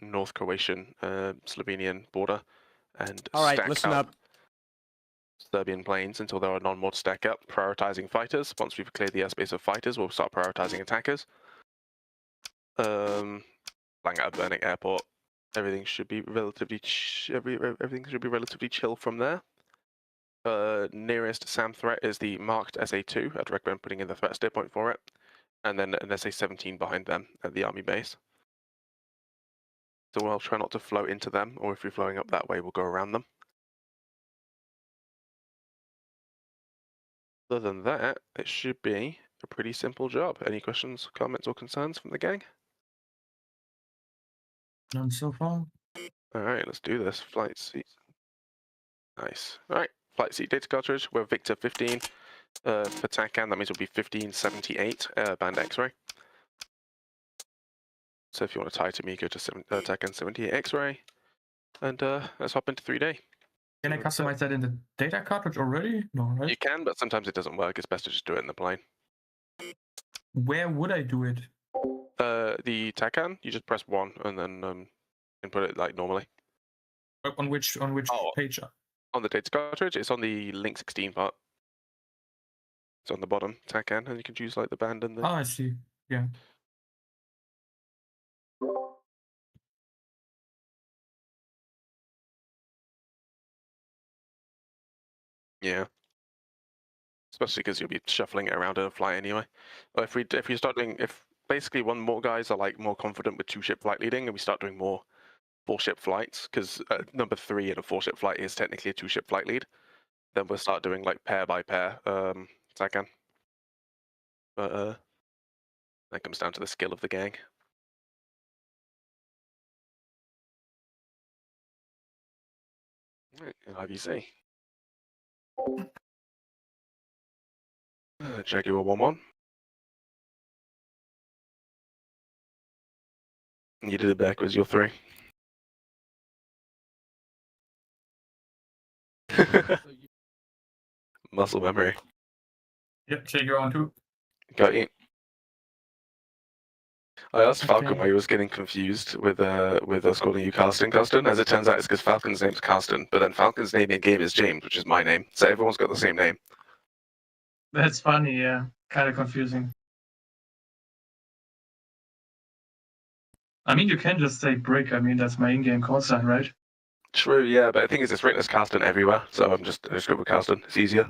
North Croatian, Slovenian border, and All right, stack listen up. Serbian planes until there are non-mod stack up, prioritizing fighters. Once we've cleared the airspace of fighters, we'll start prioritizing attackers. Flying out of Brnik airport, everything should be relatively chill from there. Nearest SAM threat is the marked SA2. I'd recommend putting in the threat steer point for it, and then an SA17 behind them at the army base. So we'll try not to flow into them, or if you're flowing up that way, we'll go around them. Other than that, it should be a pretty simple job. Any questions, comments, or concerns from the gang? None so far. All right, let's do this. Flight seat. Nice. All right, flight seat data cartridge. We're Victor 15 for TACAN. That means it'll be 1578 band X-ray. So if you want to tie to me, go to TACAN 78 X-ray, and let's hop into 3-day. Can I customize that in the data cartridge already? No, right? You can, but sometimes it doesn't work. It's best to just do it in the plane. Where would I do it? The TACAN, you just press 1 and then input it like normally. On which page? On the data cartridge, it's on the link 16 part. It's on the bottom, TACAN, and you can choose like the band and the... Oh, I see. Yeah. Yeah. Especially because you'll be shuffling it around in a flight anyway. But if you start doing, if basically one more guys are like more confident with 2-ship flight leading, and we start doing more 4-ship flights, because number 3 in a 4-ship flight is technically a 2-ship flight lead, then we'll start doing like pair by pair TACAN. But that comes down to the skill of the gang. Right, IVC. Jaguar 1-1. You did it backwards, you're 3. Muscle memory. Yeah, check your own too. Got you. I asked Falcon why he was getting confused with us calling you Carsten. As it turns out, it's because Falcon's name's Carsten, but then Falcon's name in game is James, which is my name. So everyone's got the same name. That's funny, yeah. Kind of confusing. I mean, you can just say Brick. I mean, that's my in-game call sign, right? True, yeah, but I think it's written as Carsten everywhere, so I just go with Carsten. It's easier.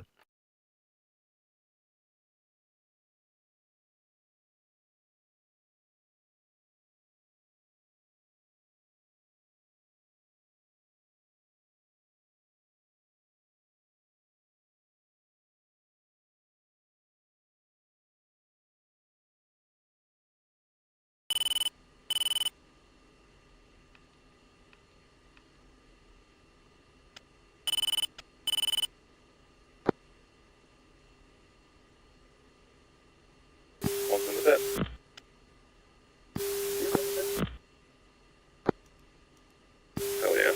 Hell yeah.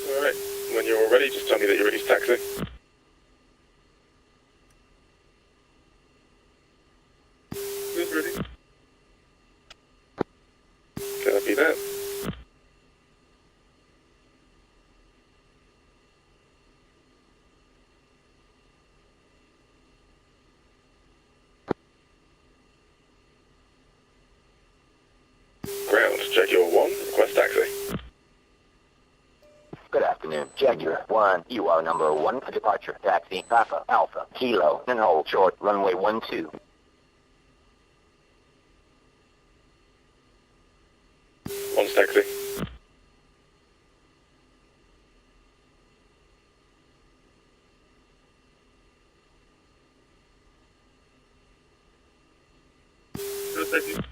Alright, when you're all ready, just tell me that you're ready to taxi. Who's ready? Copy that. Ground, Jaguar 1, request taxi. Good afternoon, Jaguar 1. You are number 1 for departure. Taxi, Papa, Alpha, Kilo, and hold short, runway 12. One's taxi. Thank you.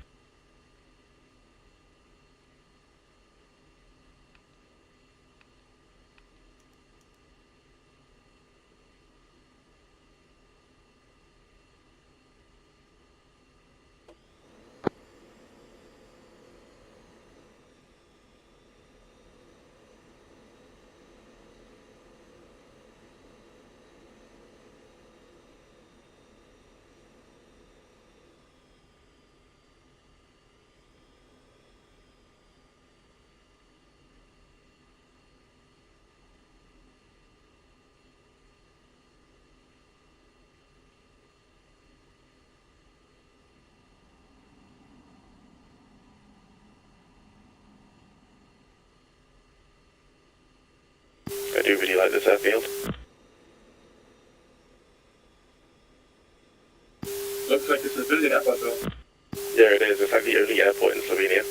I do really like this airfield. Looks like it's a civilian airport though. Yeah, it is. It's like the only airport in Slovenia.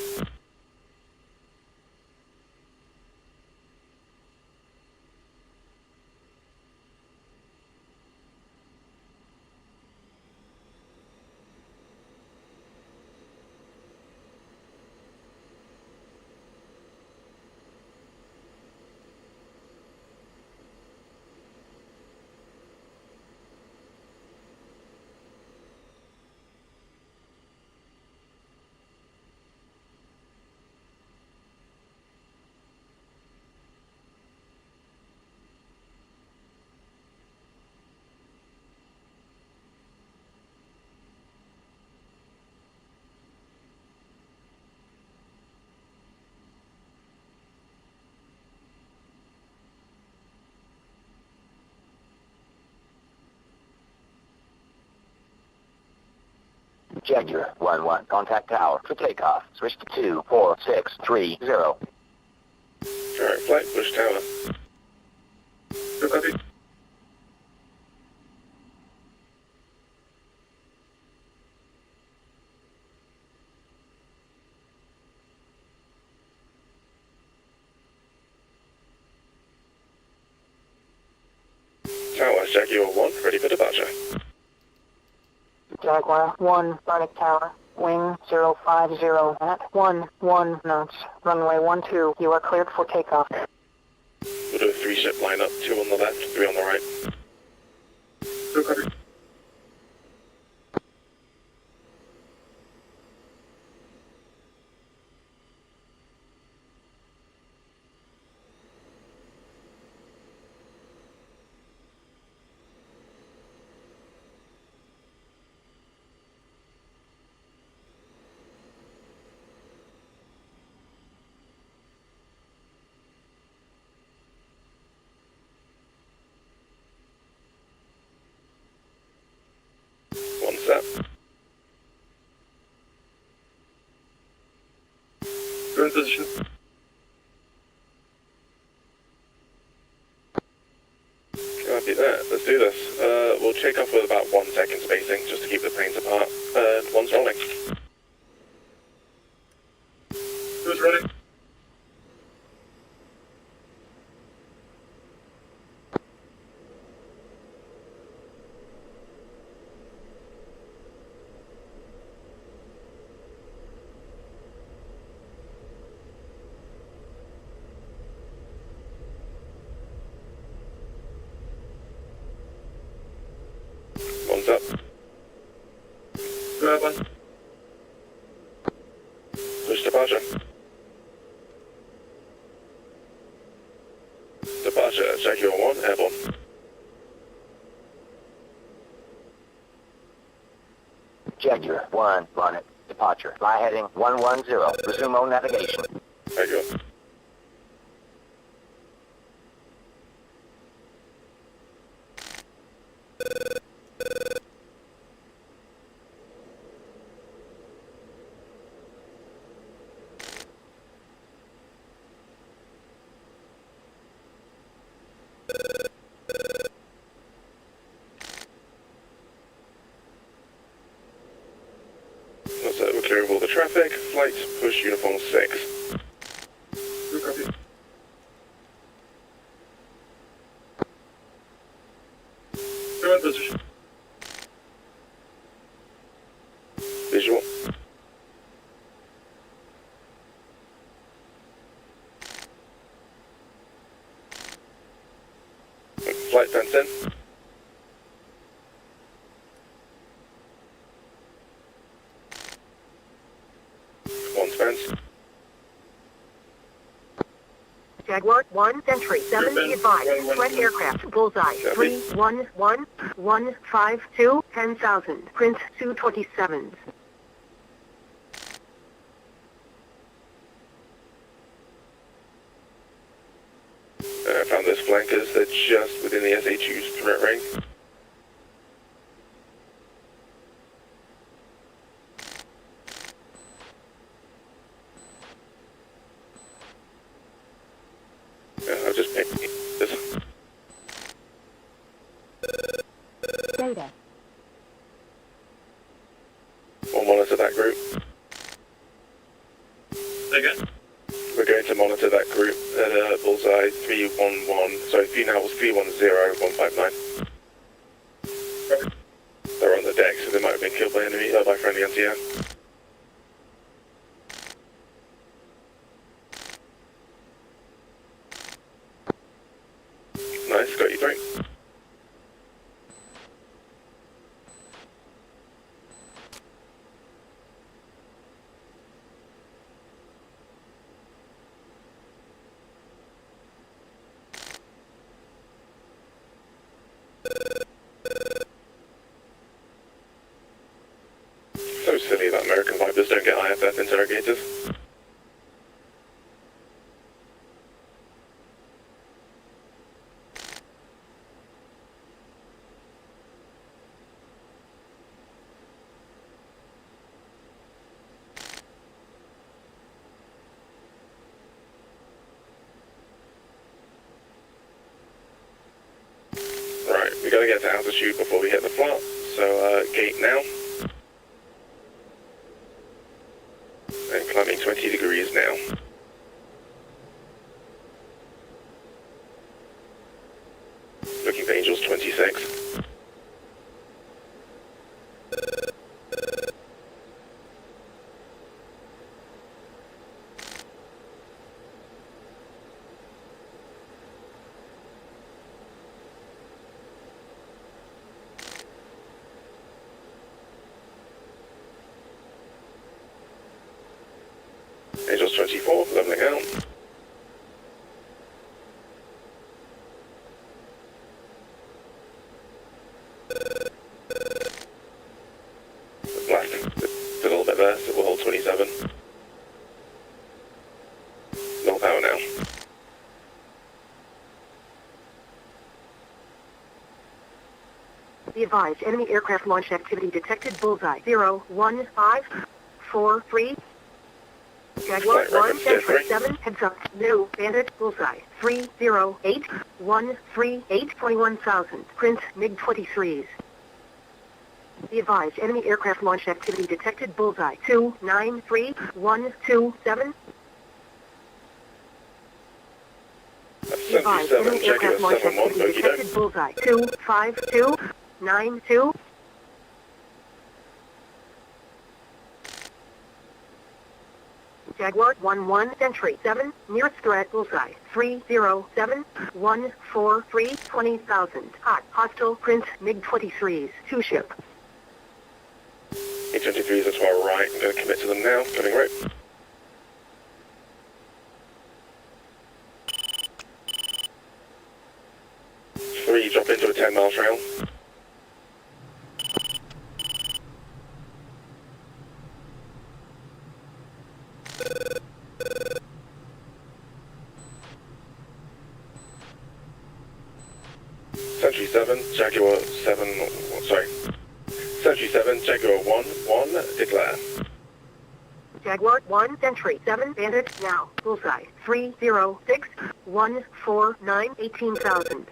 Jaguar 1-1, contact tower for takeoff. Switch to 24630. Alright, flight, push tower. Good copy. Tower, Jaguar 1, ready for departure. Jaguar 1, Brnik Tower, wing 050 at 11 knots, runway 12, you are cleared for takeoff. We'll do a 3-ship lineup, 2 on the left, 3 on the right. Good copy. One set. Go in position. Copy that. Let's do this. We'll take off with about 1 second spacing, just to keep the planes apart. One's rolling. Who's running? One's up. Go ahead, one. Push departure. Departure, Jaguar 1, airborne. Jaguar 1, Brnik, departure. Fly heading 110, resume on navigation. Jaguar. That's it, we're clearing all the traffic. Flight, push uniform 6. Good copy. Go in position. Visual. Jaguar 1, Sentry 7, be advised. Threat aircraft, bullseye 31152, 10,000. Prince Su-27s. I found those flankers, they're just within the SH2's threat ring. I'll just pick this. Data. We'll monitor that group. Again. We're going to monitor that group at bullseye 311, sorry, now 310159. They're on the deck, so they might have been killed by enemy, by friendly anti-air. Nice, got you three. So silly that American Vipers don't get IFF interrogators. Right, we gotta get to altitude before we hit the flat, so gate now. And climbing 20 degrees now. Looking for Angels 26. Angels 24, leveling out. Left, it's a little bit there, so we'll hold 27. No power now. Be advised, enemy aircraft launch activity detected. Bullseye 01543. Jaguar 1, Sentry 7, heads up. New Bandit, bullseye 308-138, 21,000. Prince MiG-23s. Be advised, enemy aircraft launch activity detected. Bullseye 293127. Be advised, enemy aircraft launch activity detected. Bullseye 25292. Jaguar 1-1, Sentry 7, nearest threat, bullseye 307-143, 20,000. Hot, hostile, Prince MiG-23s, 2-ship. A-23s are to our right, I'm going to commit to them now, coming right. Three, drop into a 10-mile trail. Sentry 7, Jaguar 7, sorry. Sentry 7, Jaguar 1, declare. Jaguar 1, Sentry 7, Bandit, now, bullseye 306-149, 18,000.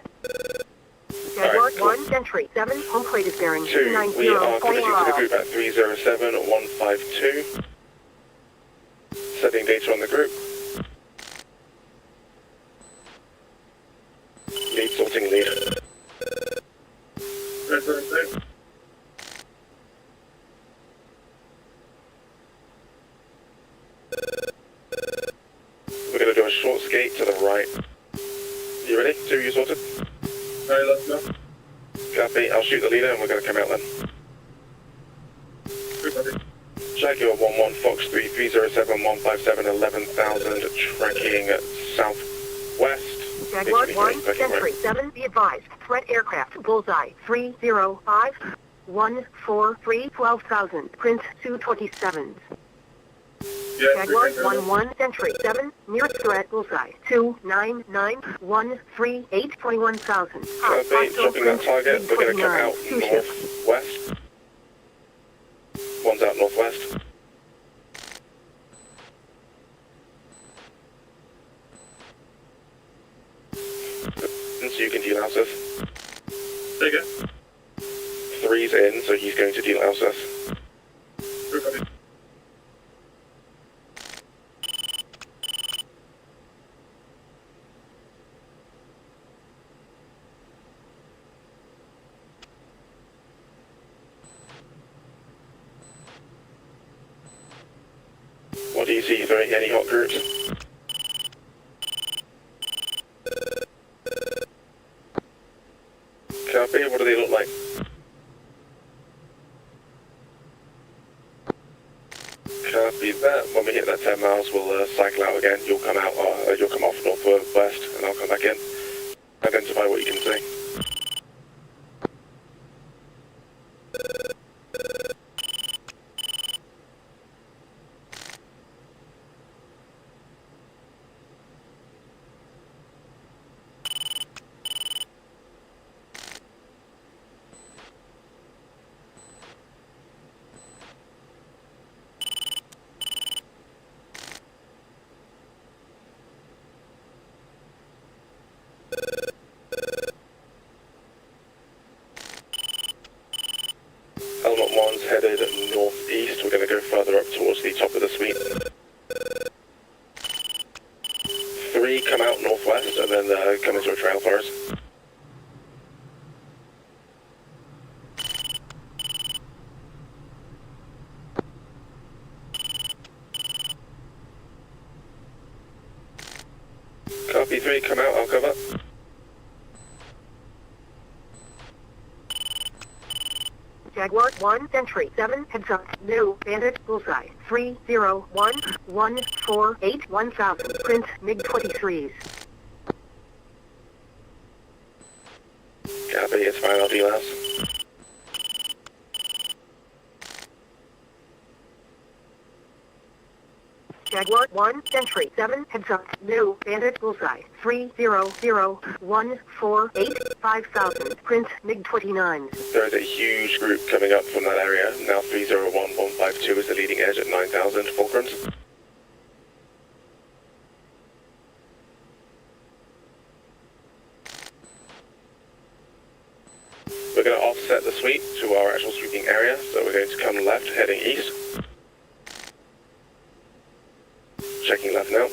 Jaguar Right, cool. 1, Sentry 7, home plate is bearing 2, we are committing to the group at 307-152. Setting data on the group. Lead sorting lead. We're going to do a short skate to the right. You ready? 2, you sorted? Alright, let's go. Copy, I'll shoot the leader and we're going to come out then. Jaguar 11, Fox 3, 307, 157, 11,000, tracking south west. Jaguar 1, Sentry 7, be advised. Threat aircraft, bullseye 305 143 12,000. Print Su-27s. Jaguar 1-1, Sentry 7, nearest threat, bullseye 299 21,000. Dropping that target, we're going to come out northwest. One's out northwest. So you can delouse us. Take it. 3's in, so he's going to delouse us. What do you see? Three? Any hot groups? Copy. What do they look like? Copy that. When we hit that 10 miles, we'll cycle out again. You'll come out. You'll come off northwest, and I'll come back in. Identify what you can see. Element 1's headed northeast. We're going to go further up towards the top of the suite. 3 come out northwest and then come into a trail for us. Copy 3, come out, I'll cover. Jaguar 1, Sentry 7, heads up, new, bandit, bullseye 301 148 1000. Print MiG-23s. Copy, it's fine, I'll delouse. Jaguar 1, Sentry 7, heads up, new, bandit, bullseye 300 148 5000. Print MiG-29s. There is a huge group coming up from that area. Now 301152 is the leading edge at 9,000 Falcons. We're going to offset the sweep to our actual sweeping area, so we're going to come left, heading east. Checking left now.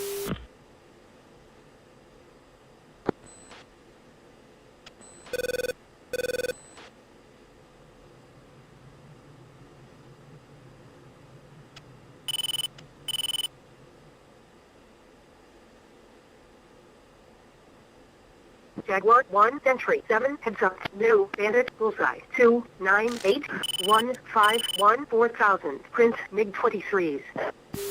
Jaguar 1, Sentry 7, heads up, new, bandit, bullseye 298 151 4000. Print MiG-23s.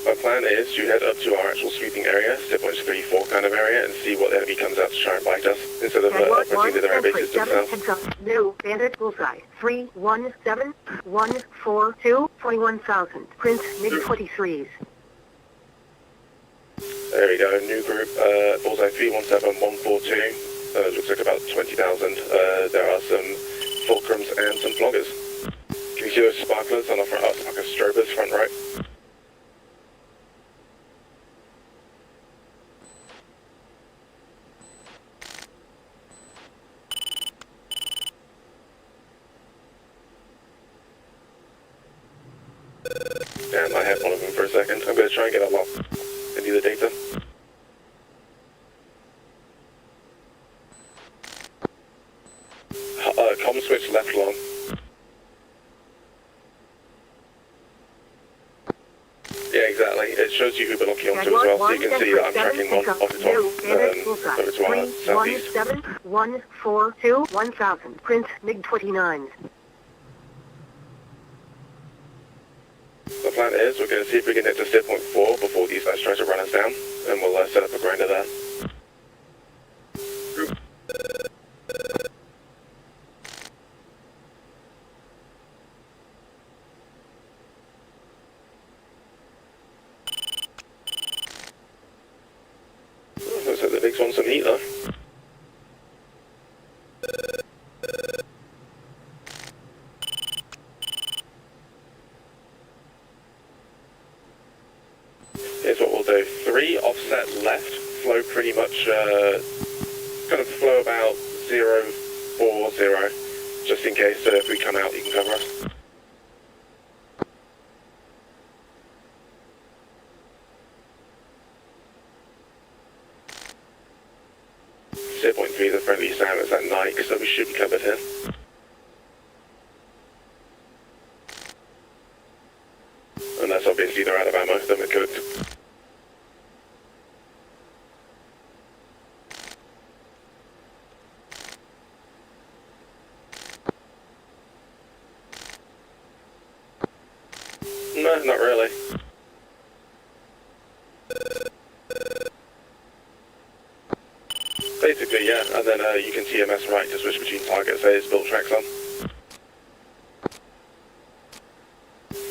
My plan is to head up to our actual sweeping area, 6.34 kind of area, and see what enemy comes out to try and bite us, instead of pressing to their air bases themselves. Heads up, new, bandit, bullseye 317 142 21,000. Print MiG-23s. There we go, new group, bullseye 317 142. Looks like about 20,000. There are some fulcrums and some floggers. Can you see those sparklers on the front, like a strobers front right? Damn, I had one of them for a second. I'm going to try and get a lock into the data. Comm switch left long. Yeah, exactly. It shows you who we're locking onto as well, so you can see that I'm tracking one off the top over to our southeast. 317 142 1000. Print MiG-29s. The plan is we're going to see if we can get to step point 4 before these guys try to run us down, and we'll set up a grinder there. LIPX wants some heat though. Here's what we'll do. 3 offset left, flow pretty much, kind of flow about 040, just in case if we come out you can cover us. 0.3 is a friendly sound, it's at night, so we should be covered here. Unless obviously they're out of ammo, then we're cooked. No, not really. Basically, yeah, and then you can TMS right to switch between targets, there's built tracks on.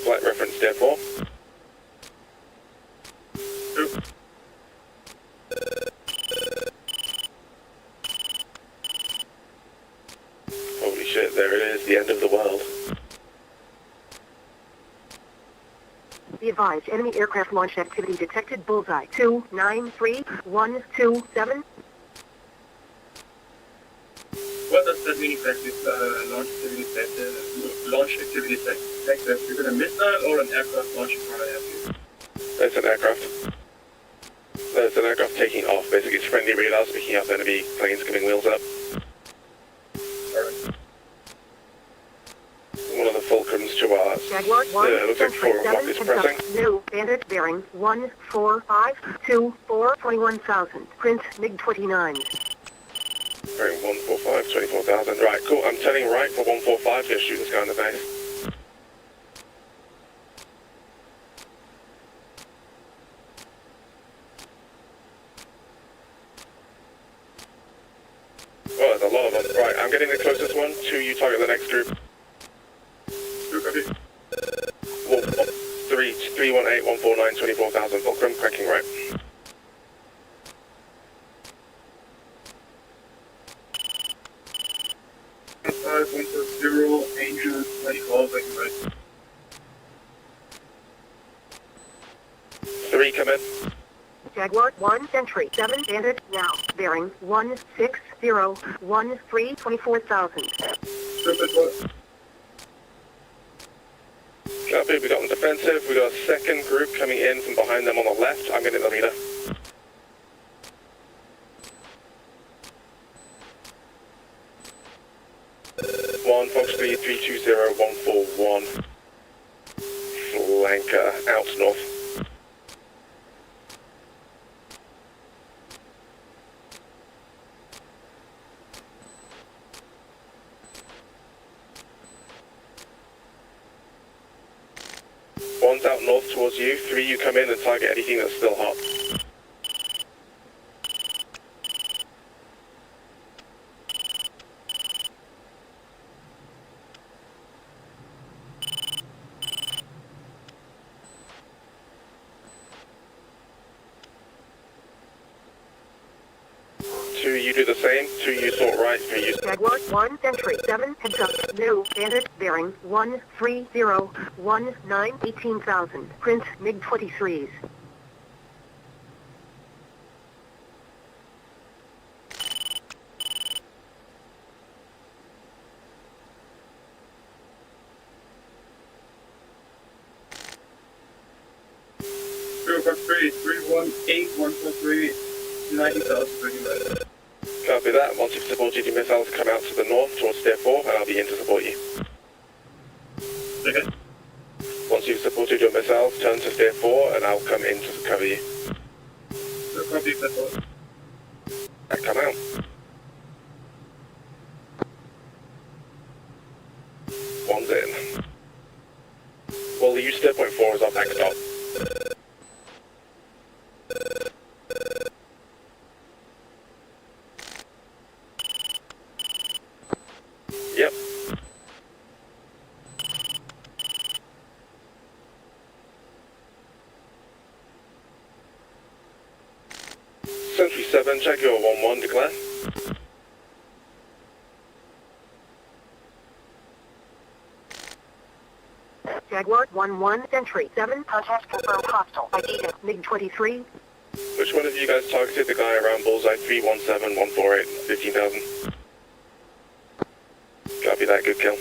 Flight reference Dead 4. Oop. Holy shit, there it is, the end of the world. Be advised, enemy aircraft launch activity detected. Bullseye 293127. What does that mean exactly? Launch activity detected. Launch activity detected. You're gonna missile or an aircraft launching right at you? It's an aircraft. It's an aircraft taking off. Basically, it's friendly radars picking up enemy planes coming wheels up. Alright. One of the Falcons to our... Jaguar 1, it looks like 4 o'clock is pressing. New bandit bearing 14524 21,000. Print MiG-29. Bearing 145, 24,000. Right, cool. I'm turning right for 145 to shoot this guy in the base. Oh, there's a lot of them. Right, I'm getting the closest one. 2, you target the next group. 318, 149, 24,000. Fulcrum, cracking right. Zero, Angel 24, thank you, right. 3, come in. Jaguar 1, Sentry 7, bandit now. Bearing 16013 24,000. Copy, we got them defensive. We got a second group coming in from behind them on the left. I'm getting the leader. One, Fox 3, 320, 141. Flanker, out north. One's out north towards you. 3, you come in and target anything that's still hot. You do the same. 2, you sort right. 3, you... Jaguar 1, Sentry 7, heads up. New bandit bearing 13019 18,000. Print MiG-23s. Zero 318, 143, 90,000, pretty much. Copy that. Once you've supported your missiles, come out to the north towards Tier 4 and I'll be in to support you. Okay. Once you've supported your missiles, turn to Tier 4 and I'll come in to cover you. So copy that one. And come out. One's in. We'll use Tier 4 as our backstop. Yep. Sentry 7, check your 1-1, declare. Jaguar 1-1, Sentry 7, contact confirmed hostile. ID at MiG-23. Which one of you guys targeted the guy around bullseye 317, 148, 15,000? Copy that, good kill.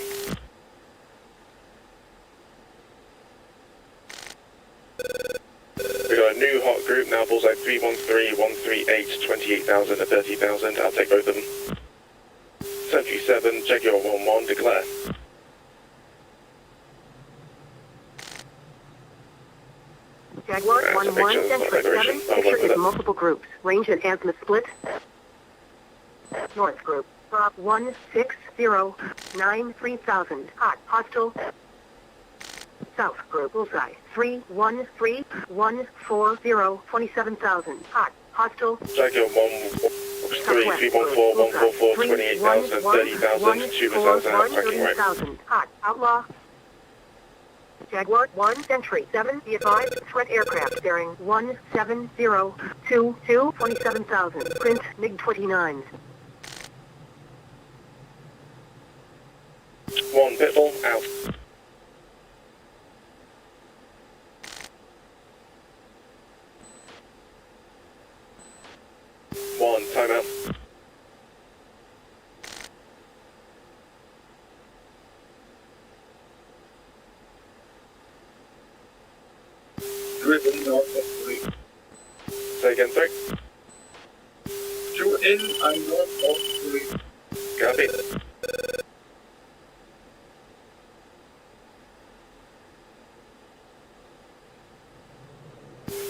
We got a new hot group now, bullseye 313, 138, 28,000 to 30,000. I'll take both of them. Sentry 7, check your 1-1, declare. Jaguar 1-1, Sentry 7, picture is multiple groups. Range and azimuth split. North group, 160, 3000. Hot, hostile. South group, bullseye 313, 140, 27,000. Hot, hostile. Check your 314, 144, 28,000, 30,000, 2 missiles out, tracking right. Hot, outlaw. Jaguar 1, Sentry 7, be advised, threat aircraft bearing 17022, 27,000. Print MiG-29s. 1, Pitbull, out. One, timeout. Driven north of 3. Say again, 3. 2 in and north of 3. Copy.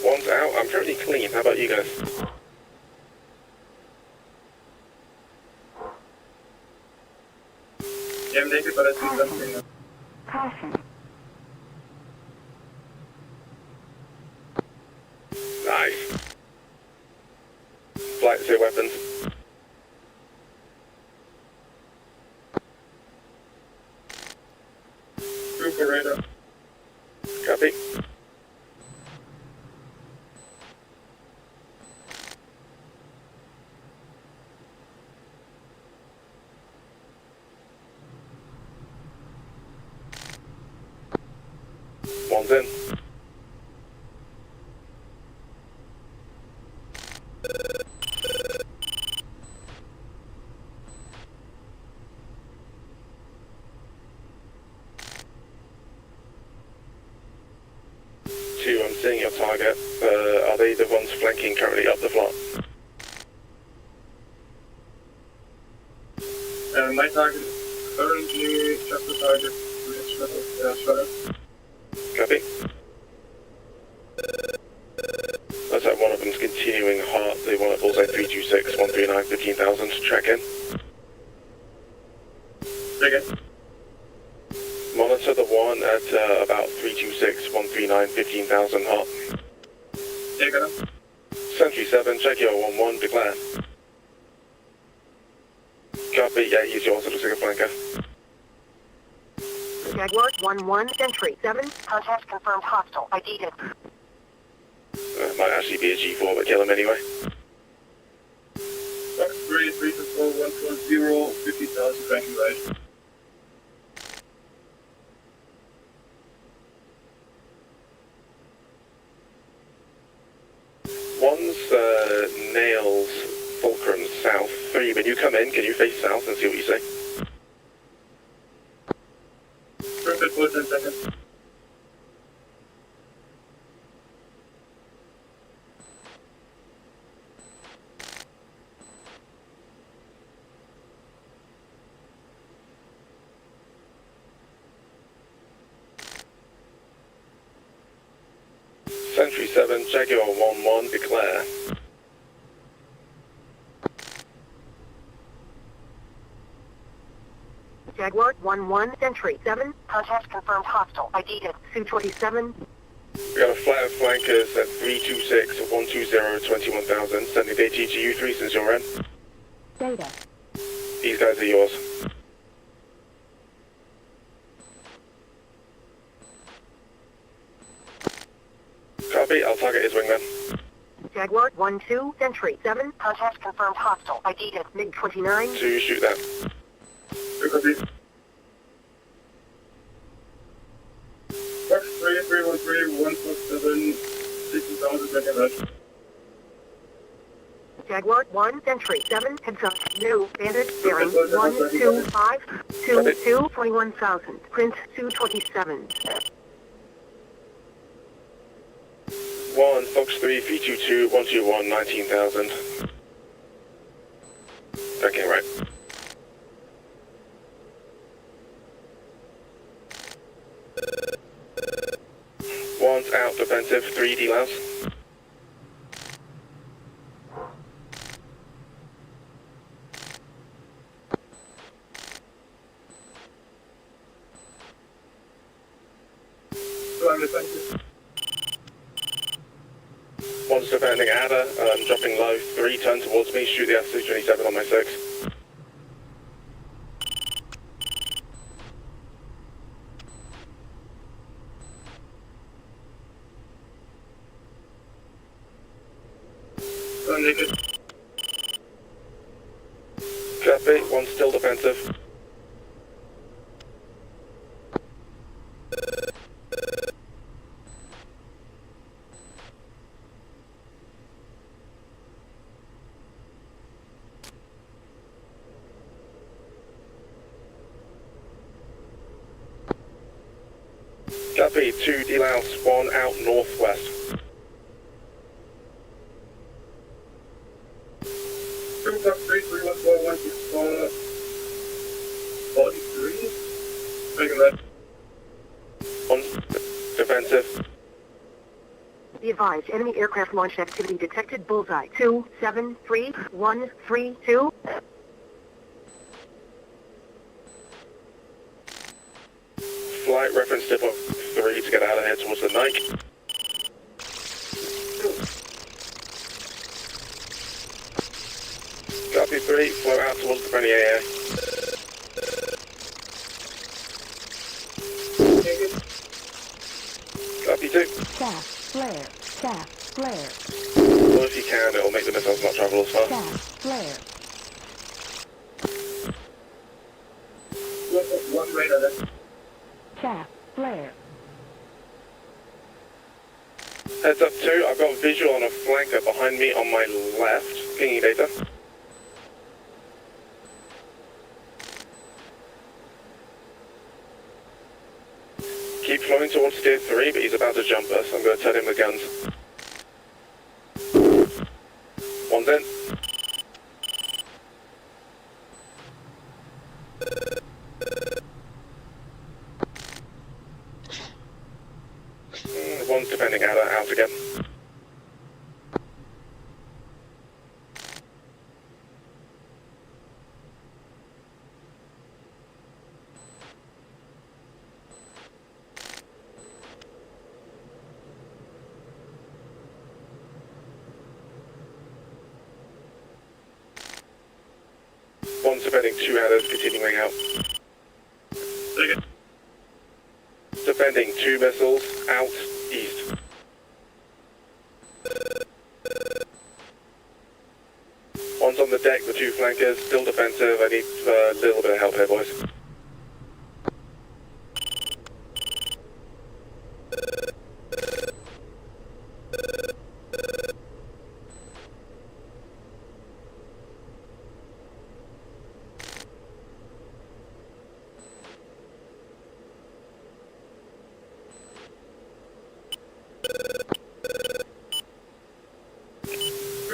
One's out, I'm currently clean, how about you guys? Yeah, I'm naked, but I see something. Caution. Nice. Flight to weapons. Trooper radar. Copy. One's in. Two, I'm seeing your target. Are they the ones flanking currently up the plot? My target is currently just the target. Shredder. Copy. Looks like one of them's continuing hot. They want a bullseye 326, 139, 15,000 to track in. Again. Monitor the one at about 326, 139, 15,000 hot. Take it up. Sentry 7, check your 1-1, declare. Copy, yeah, he's yours, it looks like a flanker. Jaguar 1-1, Sentry 7, contact confirmed hostile. ID hit. Might actually be a G4, but kill him anyway. Fox 3, 324, 140, 50,000 tracking right. One's nails Fulcrum south. 3, when you come in, can you face south and see what you say? Perfect for 10 seconds. Sentry 7, check your 1-1, declare. Jaguar 1-1, Sentry 7, contact confirmed hostile. ID hit. Su-27. We got a flight of flankers at 326, 120, 21,000. Sending data to you 3 since you're in. Data. These guys are yours. Copy, I'll target his wingman. Jaguar 1-2, Sentry 7, contact confirmed hostile. ID at MiG-29. So you shoot that. Copy. Box 3313 147 60,000 megahertz. Jaguar 1, Sentry 7, heads up. New bandit bearing 125, 22, 21,000. Print 227. 1, Fox 3, V22, 121, 19,000. Okay, right. One's out defensive, 3 D-louse. One's defending Ada, dropping low, 3, turn towards me, shoot the F-227 on my 6. Naked. Copy, one's still defensive. Copy, 2 D-louse, 1 out northwest. Box 3314 164 43. Taking that. One's defensive. Be advised, enemy aircraft launch activity detected. Bullseye 273132. Flight reference tip of 3 to get out of here towards the Nike. Copy 3, flow out towards the friendly AA. Copy 2. Chaff, flare, chaff, flare, Well, if you can, it'll make the missiles not travel as far. chaff, flare, One radar there. chaff, flare, Heads up 2, I've got visual on a flanker behind me on my left. Pinging data. Keep flowing towards tier 3, but he's about to jump us. I'm going to turn him the guns. One's in. One's defending out again. One's defending 2 adders, continuing out. Take it. Defending 2 missiles, out, east. One's on the deck, the 2 flankers, still defensive. I need a little bit of help here, boys.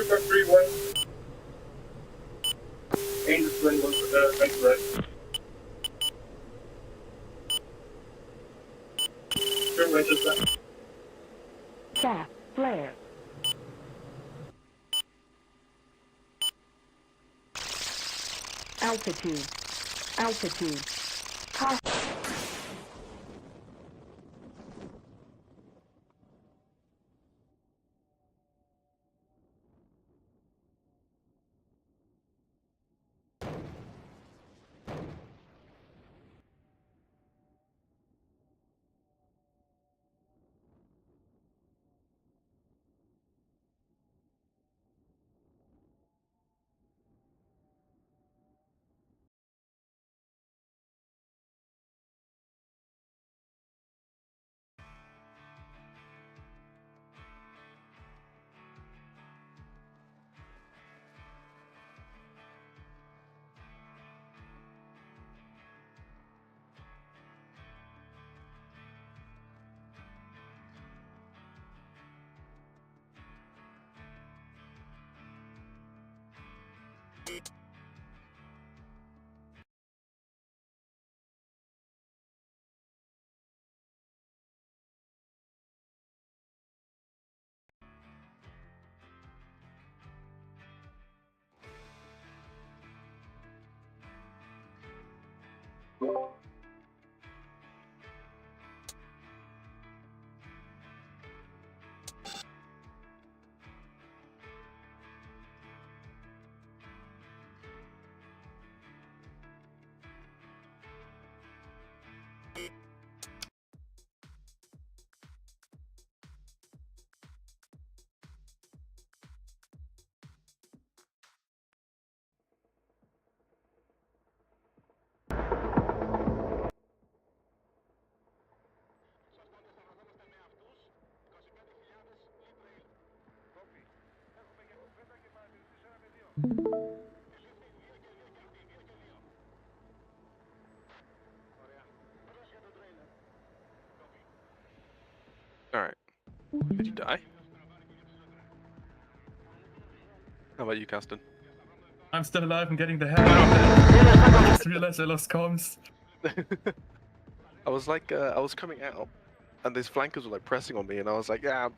Box 31. Angel 21, thanks for that. Sure, Manchester. chaff, flare, altitude, altitude, caution. Alright. Did you die? How about you, Caston? I'm still alive and getting the hell out of there. I just realized I lost comms. I was like, I was coming out, and these flankers were like pressing on me, and I was like, yeah,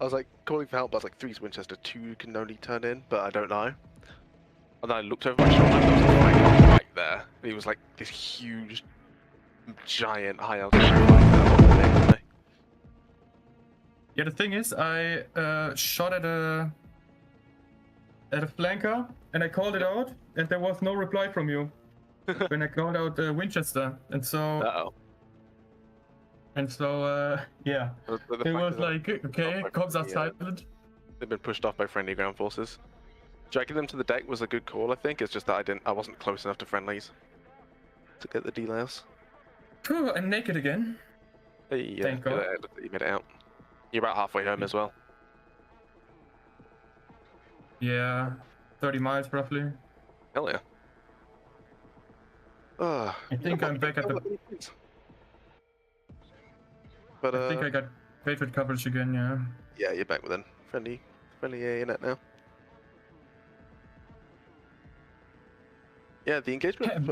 I was like calling for help. But I was like, 3's Winchester, 2 can only turn in, but I don't know. And then I looked over my shoulder, and there was a flanker right there. And he was like this huge, giant, high altitude flanker. Yeah, the thing is, I shot at a flanker and I called it out, and there was no reply from you when I called out Winchester, and so yeah, The it was flankers like, okay, comms are silent. They've been pushed off by friendly ground forces. Dragging them to the deck was a good call, I think. It's just that I wasn't close enough to friendlies to get the delays. Phew, I'm naked again. Hey, Thank God. You made it out. You're about halfway home as well. Yeah, 30 miles roughly. Hell yeah. I think I'm back at the. But I think I got Patriot coverage again. Yeah. yeah, you're back within friendly AANet now. Yeah, the engagement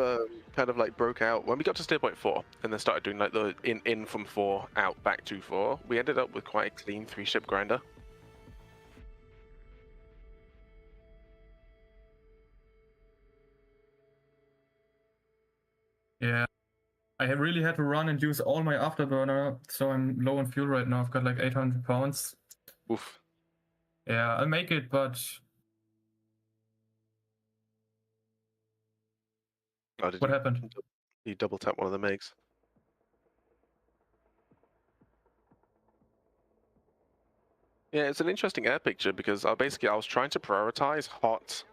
kind of like broke out when we got to steer point 4 and then started doing like the in from 4 out back to 4. We ended up with quite a clean 3-ship grinder. Yeah. I have really had to run and use all my afterburner, so I'm low on fuel right now. I've got like 800 pounds. Oof. Yeah, I'll make it, but Oh, did what you, happened? You double tap one of the MiGs. Yeah, it's an interesting air picture because I was trying to prioritize hot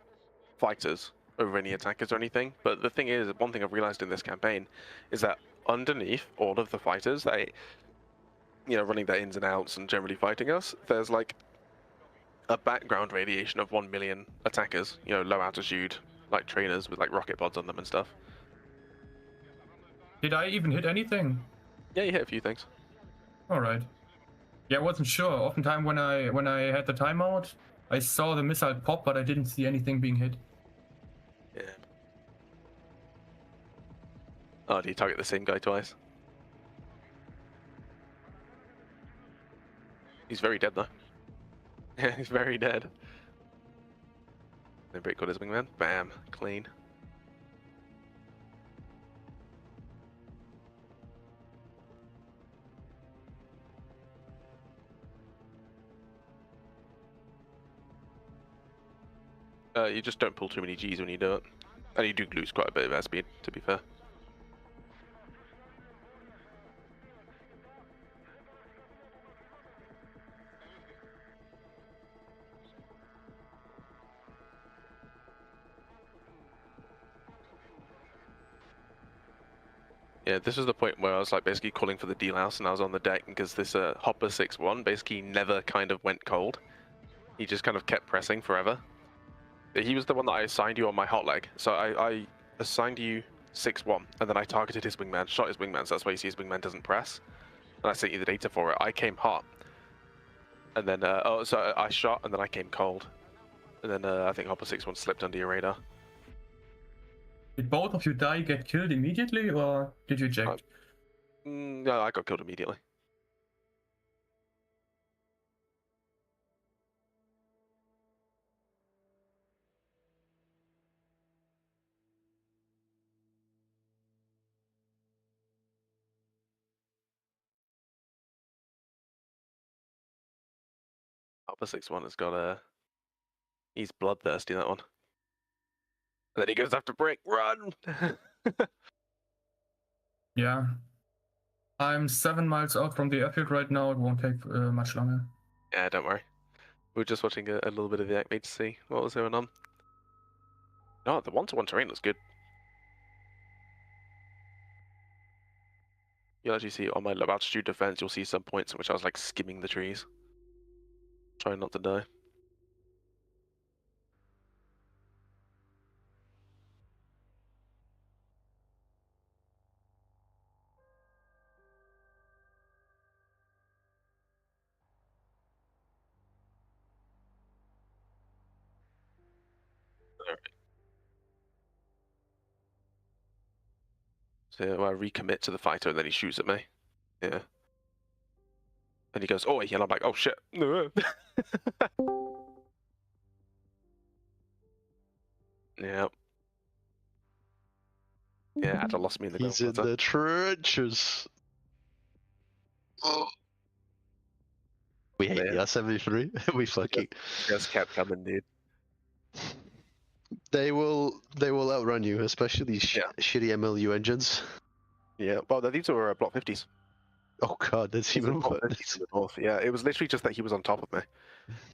fighters over any attackers or anything. But the thing is, one thing I've realized in this campaign is that underneath all of the fighters, running their ins and outs and generally fighting us, there's like a background radiation of 1 million attackers, low altitude, like trainers with like rocket pods on them and stuff. Did I even hit anything? Yeah, you hit a few things. All right. Yeah, I wasn't sure. Oftentimes when I had the timeout, I saw the missile pop, but I didn't see anything being hit. Yeah. Oh, do you target the same guy twice? He's very dead though. Yeah, he's very dead. Then break got his wingman. Bam, clean. You just don't pull too many Gs when you do it. And you do lose quite a bit of airspeed, to be fair. Yeah, this was the point where I was like basically calling for the delouse and I was on the deck because this Hopper 6-1 basically never kind of went cold. He just kind of kept pressing forever. He was the one that I assigned you on my hot leg. So I assigned you 6-1 and then I targeted his wingman, shot his wingman, so that's why you see his wingman doesn't press. And I sent you the data for it. I came hot. And then, so I shot and then I came cold. And then I think Hopper 6-1 slipped under your radar. Did both of you die get killed immediately, or did you eject? No, I got killed immediately. Alpha 6-1 has got a... He's bloodthirsty, that one. And then he goes after Brick. Run! Yeah. I'm 7 miles out from the airfield right now. It won't take much longer. Yeah, don't worry. We were just watching a little bit of the Acme to see what was going on. Oh, the one-to-one terrain looks good. You'll actually see on my low altitude defense, you'll see some points in which I was like skimming the trees. Trying not to die. So I recommit to the fighter and then he shoots at me. Yeah. And he goes, "Oh," and I'm like, "Oh shit." Yeah. Yeah, Ada lost me in the He's in the trenches. Oh. We hate the R-73. We fucking just kept coming, dude. They will outrun you, especially these shitty MLU engines. Yeah, well, these were Block 50s. Oh god, that's even Block 50s in the north. Yeah, it was literally just that he was on top of me.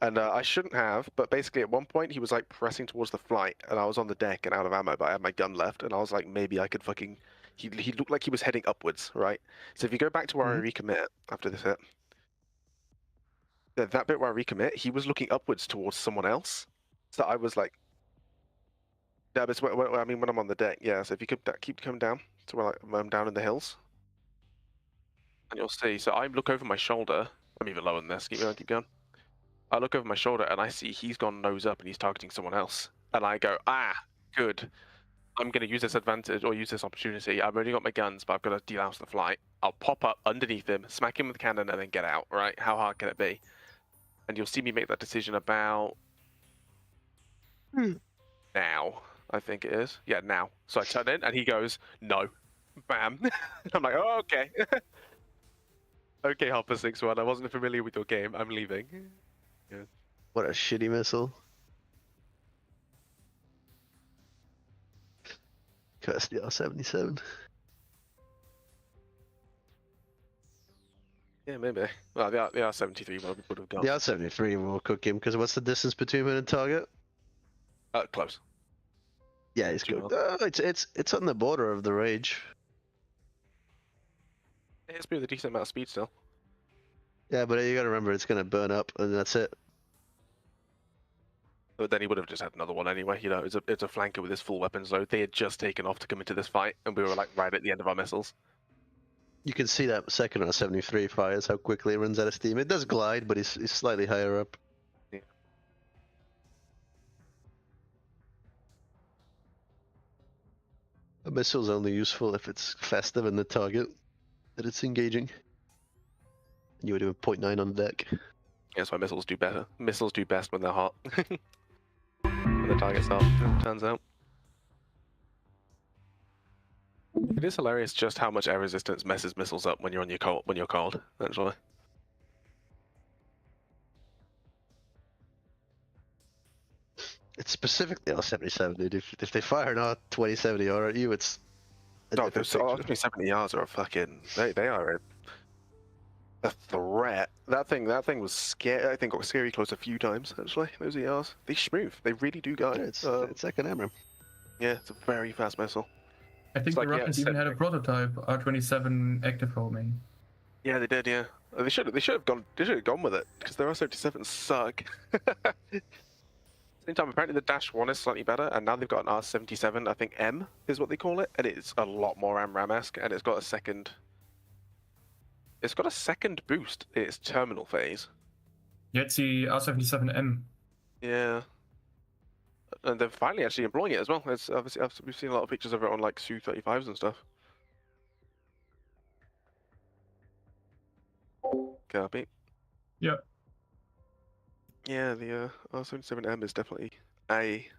And I shouldn't have, but basically at one point he was like pressing towards the flight, and I was on the deck and out of ammo, but I had my gun left, and I was like, maybe I could fucking... He looked like he was heading upwards, right? So if you go back to where I recommit after this hit, that bit where I recommit, he was looking upwards towards someone else. So I was like... Yeah, but I mean, when I'm on the deck, yeah, so if you could keep coming down to where I'm down in the hills, and you'll see. So I look over my shoulder. I'm even lower than this. Keep going. I look over my shoulder and I see he's gone nose up and he's targeting someone else. And I go, good. I'm going to use this advantage or use this opportunity. I've already got my guns, but I've got to delouse the flight. I'll pop up underneath him, smack him with the cannon, and then get out, right? How hard can it be? And you'll see me make that decision about... now, I think it is. Yeah, now. So I turn in and he goes, no. Bam. I'm like, oh, okay. Okay, Hopper 6-1, I wasn't familiar with your game. I'm leaving. Yeah. What a shitty missile. Curse the R-77. Yeah, maybe. Well, the R-73 would have gone. The R-73 will cook him, because what's the distance between him and target? Close. Yeah, he's good. It's on the border of the range. It's been a decent amount of speed still. Yeah, but you gotta remember, it's gonna burn up, and that's it. But then he would have just had another one anyway. You know, it's a flanker with his full weapons load. They had just taken off to come into this fight, and we were like right at the end of our missiles. You can see that second R-73 fires, how quickly it runs out of steam. It does glide, but he's slightly higher up. Yeah. A missile's only useful if it's faster than the target that it's engaging. And you were doing 0.9 on the deck. That's why missiles do better. Missiles do best when they're hot. When the target's hot, it turns out. It is hilarious just how much air resistance messes missiles up when you're on your cold, actually. It's specifically R-77, dude. If they fire an R-2070R at you, it's... No, those R-2070 yards are a fucking... They are a threat. That thing was scary. I think got scary close a few times, actually. Those ERs. They smooth. They really do go. Yeah, it's like an Amram. Yeah, it's a very fast missile. I think the Russians even had a prototype R-27 active homing. Yeah, they did. Yeah, they should have gone with it because their R-77s suck. Same time, apparently the Dash 1 is slightly better, and now they've got an R-77. I think M is what they call it, and it's a lot more AMRAM-esque, and it's got a second. It's got a second boost in its terminal phase. Yeah, it's the R-77M. Yeah. And they're finally actually employing it as well. It's obviously we've seen a lot of pictures of it on like Su-35s and stuff. Copy. Yeah. Yeah, the R-77M is definitely a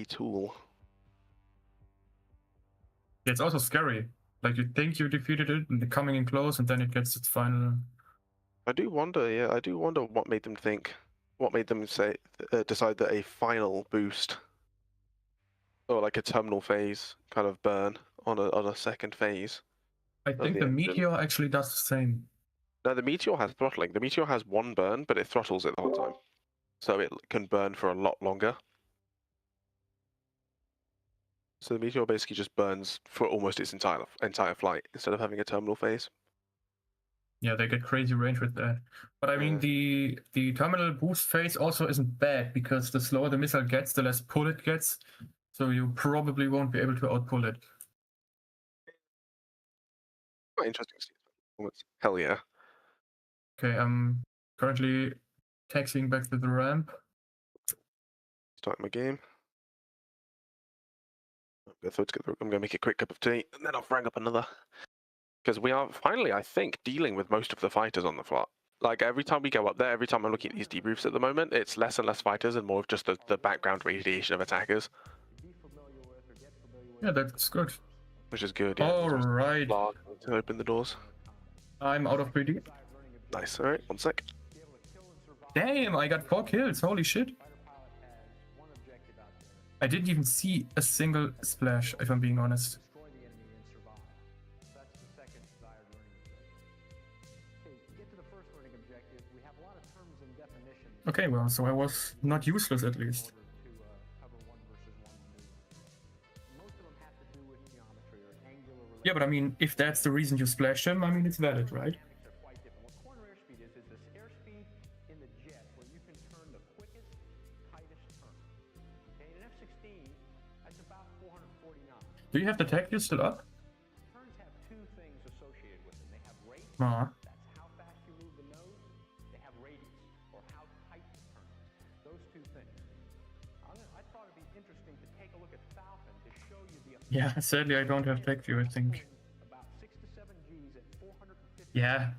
tool. It's also scary. Like you think you defeated it, and they're coming in close, and then it gets its final I do wonder, yeah, I do wonder what made them decide that a final boost or like a terminal phase kind of burn on a second phase. I think the engine. Meteor actually does the same. No, the Meteor has throttling. The Meteor has one burn, but it throttles it the whole time, so it can burn for a lot longer. So the Meteor basically just burns for almost its entire flight instead of having a terminal phase. Yeah, they get crazy range with that. But I mean, the terminal boost phase also isn't bad because the slower the missile gets, the less pull it gets. So you probably won't be able to outpull it. Quite interesting to see performance. Hell yeah. Okay, I'm currently taxiing back to the ramp. Starting my game. I'm gonna make a quick cup of tea and then I'll frag up another. Because we are finally, I think, dealing with most of the fighters on the flat. Like every time we go up there, every time I'm looking at these debriefs at the moment, it's less and less fighters and more of just the background radiation of attackers. Yeah, that's good. Which is good. Yeah. Alright, To open the doors. I'm out of PD. Nice. All right, 1 sec. Damn, I got 4 kills. Holy shit. I didn't even see a single splash, if I'm being honest. Okay, well, so I was not useless at least. Yeah, but I mean, if that's the reason you splashed him, I mean, it's valid, right? Do you have the tech still up? Ah. Yeah, sadly I don't have tech view, I think. Yeah.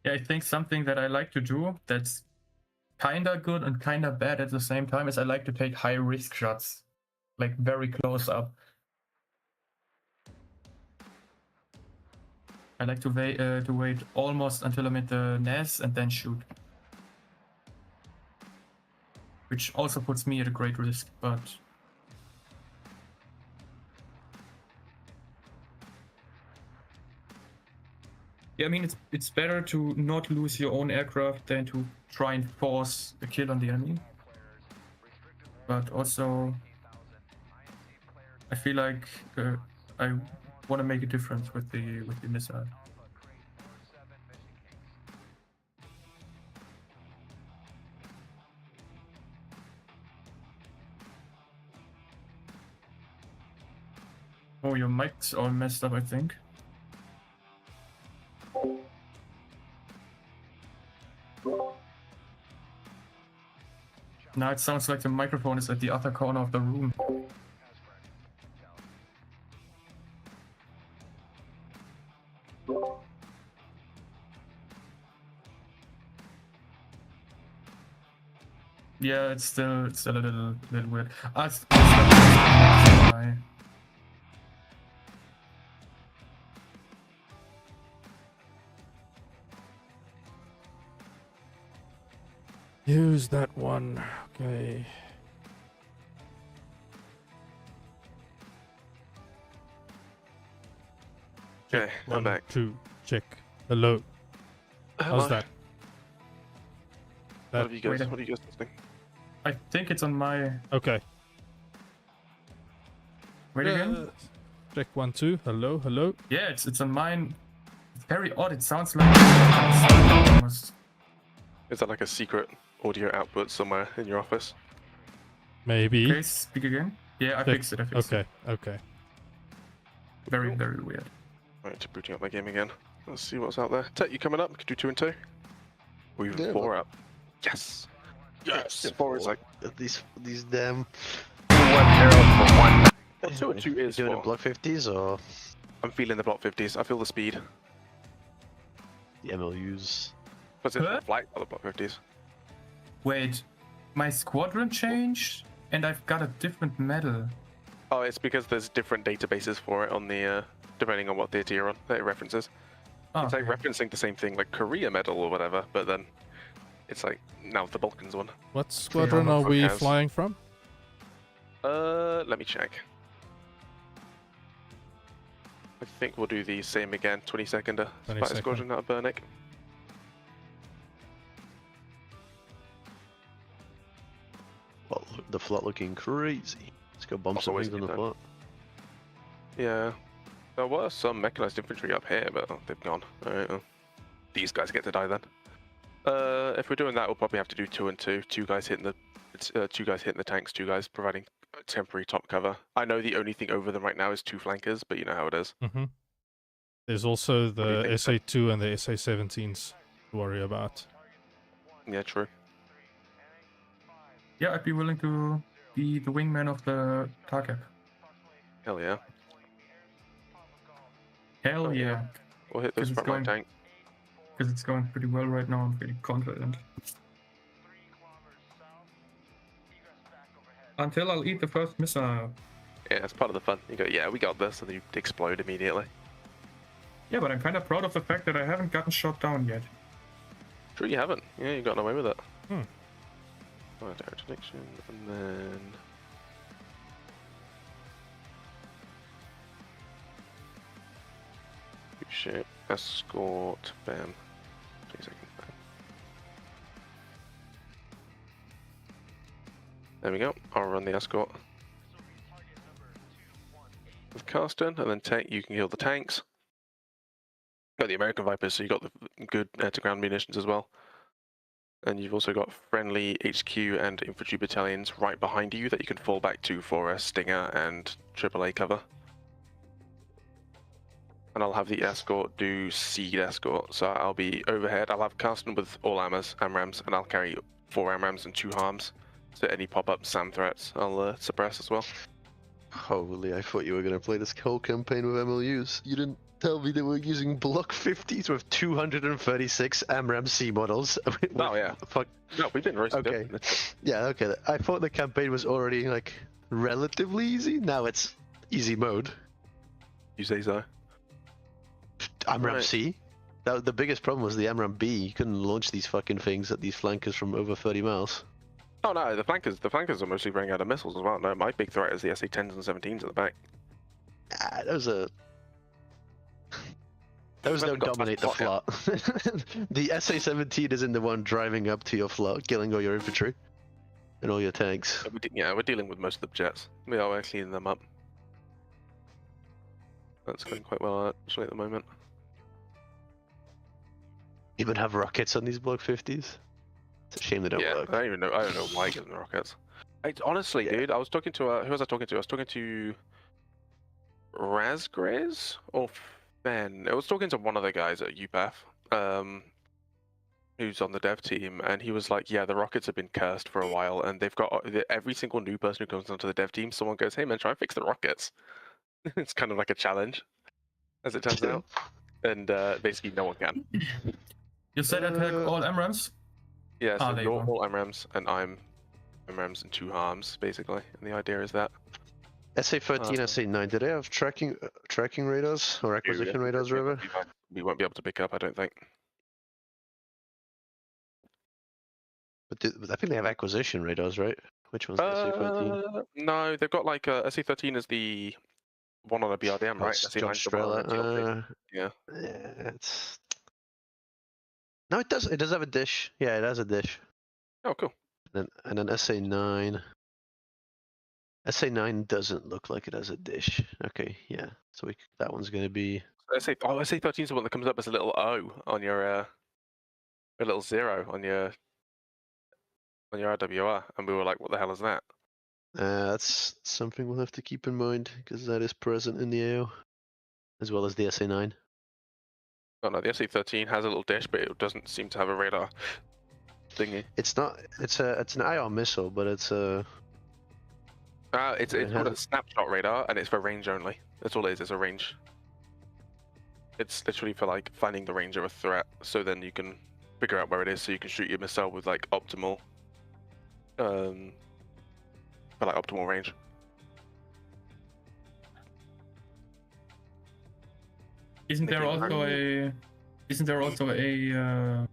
Yeah, I think something that I like to do that's kinda good and kinda bad at the same time is I like to take high risk shots, like very close up. I like to wait almost until I'm at the NAS and then shoot. Which also puts me at a great risk, but... Yeah, I mean, it's better to not lose your own aircraft than to try and force a kill on the enemy. But also, I feel like I want to make a difference with the missile. Oh, your mic's all messed up, I think. Now it sounds like the microphone is at the other corner of the room. Yeah, it's still a little weird. Use that one. Okay. Okay, I'm 1, back. 2, check. Hello. Hello. How's that? What are you guys listening? I think it's on my... Okay. Wait again? Check 1, 2. Hello, hello. Yeah, it's on mine. It's very odd. It sounds like... almost. Is that like a secret audio output somewhere in your office? Maybe. Okay, speak again. Yeah, I fixed it. Okay, okay. Very, very weird. Alright, booting up my game again. Let's see what's out there. Tet, you coming up? Could do 2 and 2. Or even Yeah, 4 up. Yes. Yes. 4 is like. these damn. 1-0 for 1. 2 and 2 is doing 4. a block 50s or I'm feeling the block 50s. I feel the speed. the MLUs? What's it? Huh? Flight or the block 50s? Wait, my squadron changed, and I've got a different medal. Oh, it's because there's different databases for it on the depending on what theater you're on that it references. Oh, It's like okay. referencing the same thing, like Korea medal or whatever, but then it's like now the Balkans one. What squadron not are we Falcons. flying from? Let me check. I think we'll do the same again, 22nd Fighter 22nd. Squadron out of Brnik. Well, the flat looking crazy. Let's go bomb That's some always things on good the though. flat. Yeah. There were some mechanized infantry up here, but they've gone. Alright, well. These guys get to die then. If we're doing that, we'll probably have to do 2 and 2. 2 guys hitting the 2 guys hitting the tanks, 2 guys providing temporary top cover. I know the only thing over them right now is 2 flankers, but you know how it is. Mm-hmm. There's also do you the think, SA2 and the SA17s to worry about. Yeah, true. Yeah, I'd be willing to be the wingman of the target. Hell yeah. Hell Oh, yeah, We'll hit those Because it's frontline going- tanks. because it's going pretty well right now. I'm pretty confident. Until I'll eat the first missile. Yeah, it's part of the fun. You go, yeah, we got this, and then you explode immediately. Yeah, but I'm kind of proud of the fact that I haven't gotten shot down yet. True, you haven't. Yeah, you got away with it. Hmm. Oh, direct connection, and then... Shit. Escort, bam. 2 seconds, bam. There we go. I'll run the escort. With Carsten, and then you can kill the tanks. Got the American Vipers, so you got the good air-to-ground munitions as well. And you've also got friendly HQ and infantry battalions right behind you that you can fall back to for a Stinger and AAA cover. And I'll have the escort do seed escort, so I'll be overhead. I'll have Carsten with all AMRAAMs, and I'll carry 4 AMRAAMs and 2 harms. So any pop-up SAM threats, I'll suppress as well. Holy, I thought you were gonna play this whole campaign with MLUs. You didn't tell me they were using block 50s with 236 AMRAAM C models. Oh yeah. Fuck. No, we've been roasted. Okay. Yeah, okay. I thought the campaign was already like relatively easy. Now it's easy mode. You say so. AMRAAM Right. C. The biggest problem was the AMRAAM B. You couldn't launch these fucking things at these flankers from over 30 miles. Oh no, the flankers are mostly running out of missiles as well. No, my big threat is the SA-10s and 17s at the back. Ah, those don't haven't got dominate the fast flat. The SA-17 isn't the one driving up to your flat, killing all your infantry and all your tanks. Yeah, we're dealing with most of the jets. We are cleaning them up. That's going quite well actually at the moment. Even have rockets on these block 50s. It's a shame they don't Yeah, work. I don't know why getting the rockets. Honestly, Yeah. dude, I was talking to who was I talking to? I was talking to Razgrez or Ben. I was talking to one of the guys at USAF, who's on the dev team, and he was like, "Yeah, the rockets have been cursed for a while, and they've got every single new person who comes onto the dev team, someone goes, hey man, try and fix the rockets.' It's kind of like a challenge, as it turns out, and basically no one can. You said attack all AMRAAMs? Yeah, so there you're you go. all AMRAAMs, and I'm AMRAAMs and 2 harms, basically, and the idea is that. SA-13, SA-9, do they have tracking radars or acquisition radars, rather? We won't be able to pick up, I don't think. But I think they have acquisition radars, right? Which one's the SA-13? No, they've got like SA-13 is the one on a BRDM, right? John SA-9's the one on a TLP. Strela. Yeah. Yeah, it's... No, it does. It does have a dish. Yeah, it has a dish. Oh, cool. And then SA-9. SA-9 doesn't look like it has a dish. Okay, yeah. So that one's gonna be. SA-13 is the one that comes up as a little O on your a little 0 on your RWR, and we were like, what the hell is that? That's something we'll have to keep in mind because that is present in the AO, as well as the SA-9. Oh no, the SC-13 has a little dish, but it doesn't seem to have a radar thingy. It's not. It's an IR missile, but it's a. It's called a snapshot radar, and it's for range only. That's all it is. It's a range. It's literally for like finding the range of a threat, so then you can figure out where it is, so you can shoot your missile with like optimal, optimal range. Isn't there also a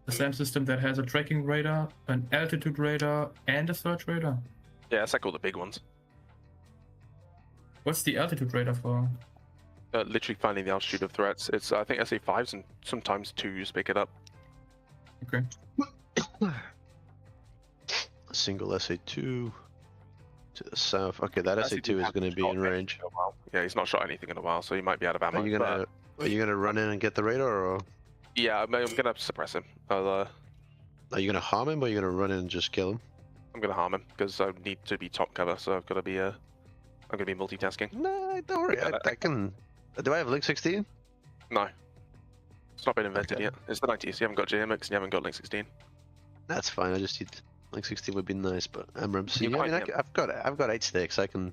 SAM system that has a tracking radar, an altitude radar, and a search radar? Yeah, it's like all the big ones. What's the altitude radar for? Literally finding the altitude of threats. It's I think SA5s and sometimes 2s pick it up. Okay. A single SA2 to the south. Okay, that SA2 is going to be in range. Yeah, he's not shot anything in a while, so he might be out of ammo. Are you gonna run in and get the radar, or? Yeah, I'm gonna suppress him. Are you gonna harm him, or are you gonna run in and just kill him? I'm gonna harm him because I need to be top cover, so I've got to be I'm gonna be multitasking. No, don't worry. I can. Do I have Link 16? No, it's not been invented yet. It's the 90s. You haven't got JMX and you haven't got Link 16. That's fine. I just need Link 16 would be nice, but MRMC. You I mean, I've got 8 sticks. I can.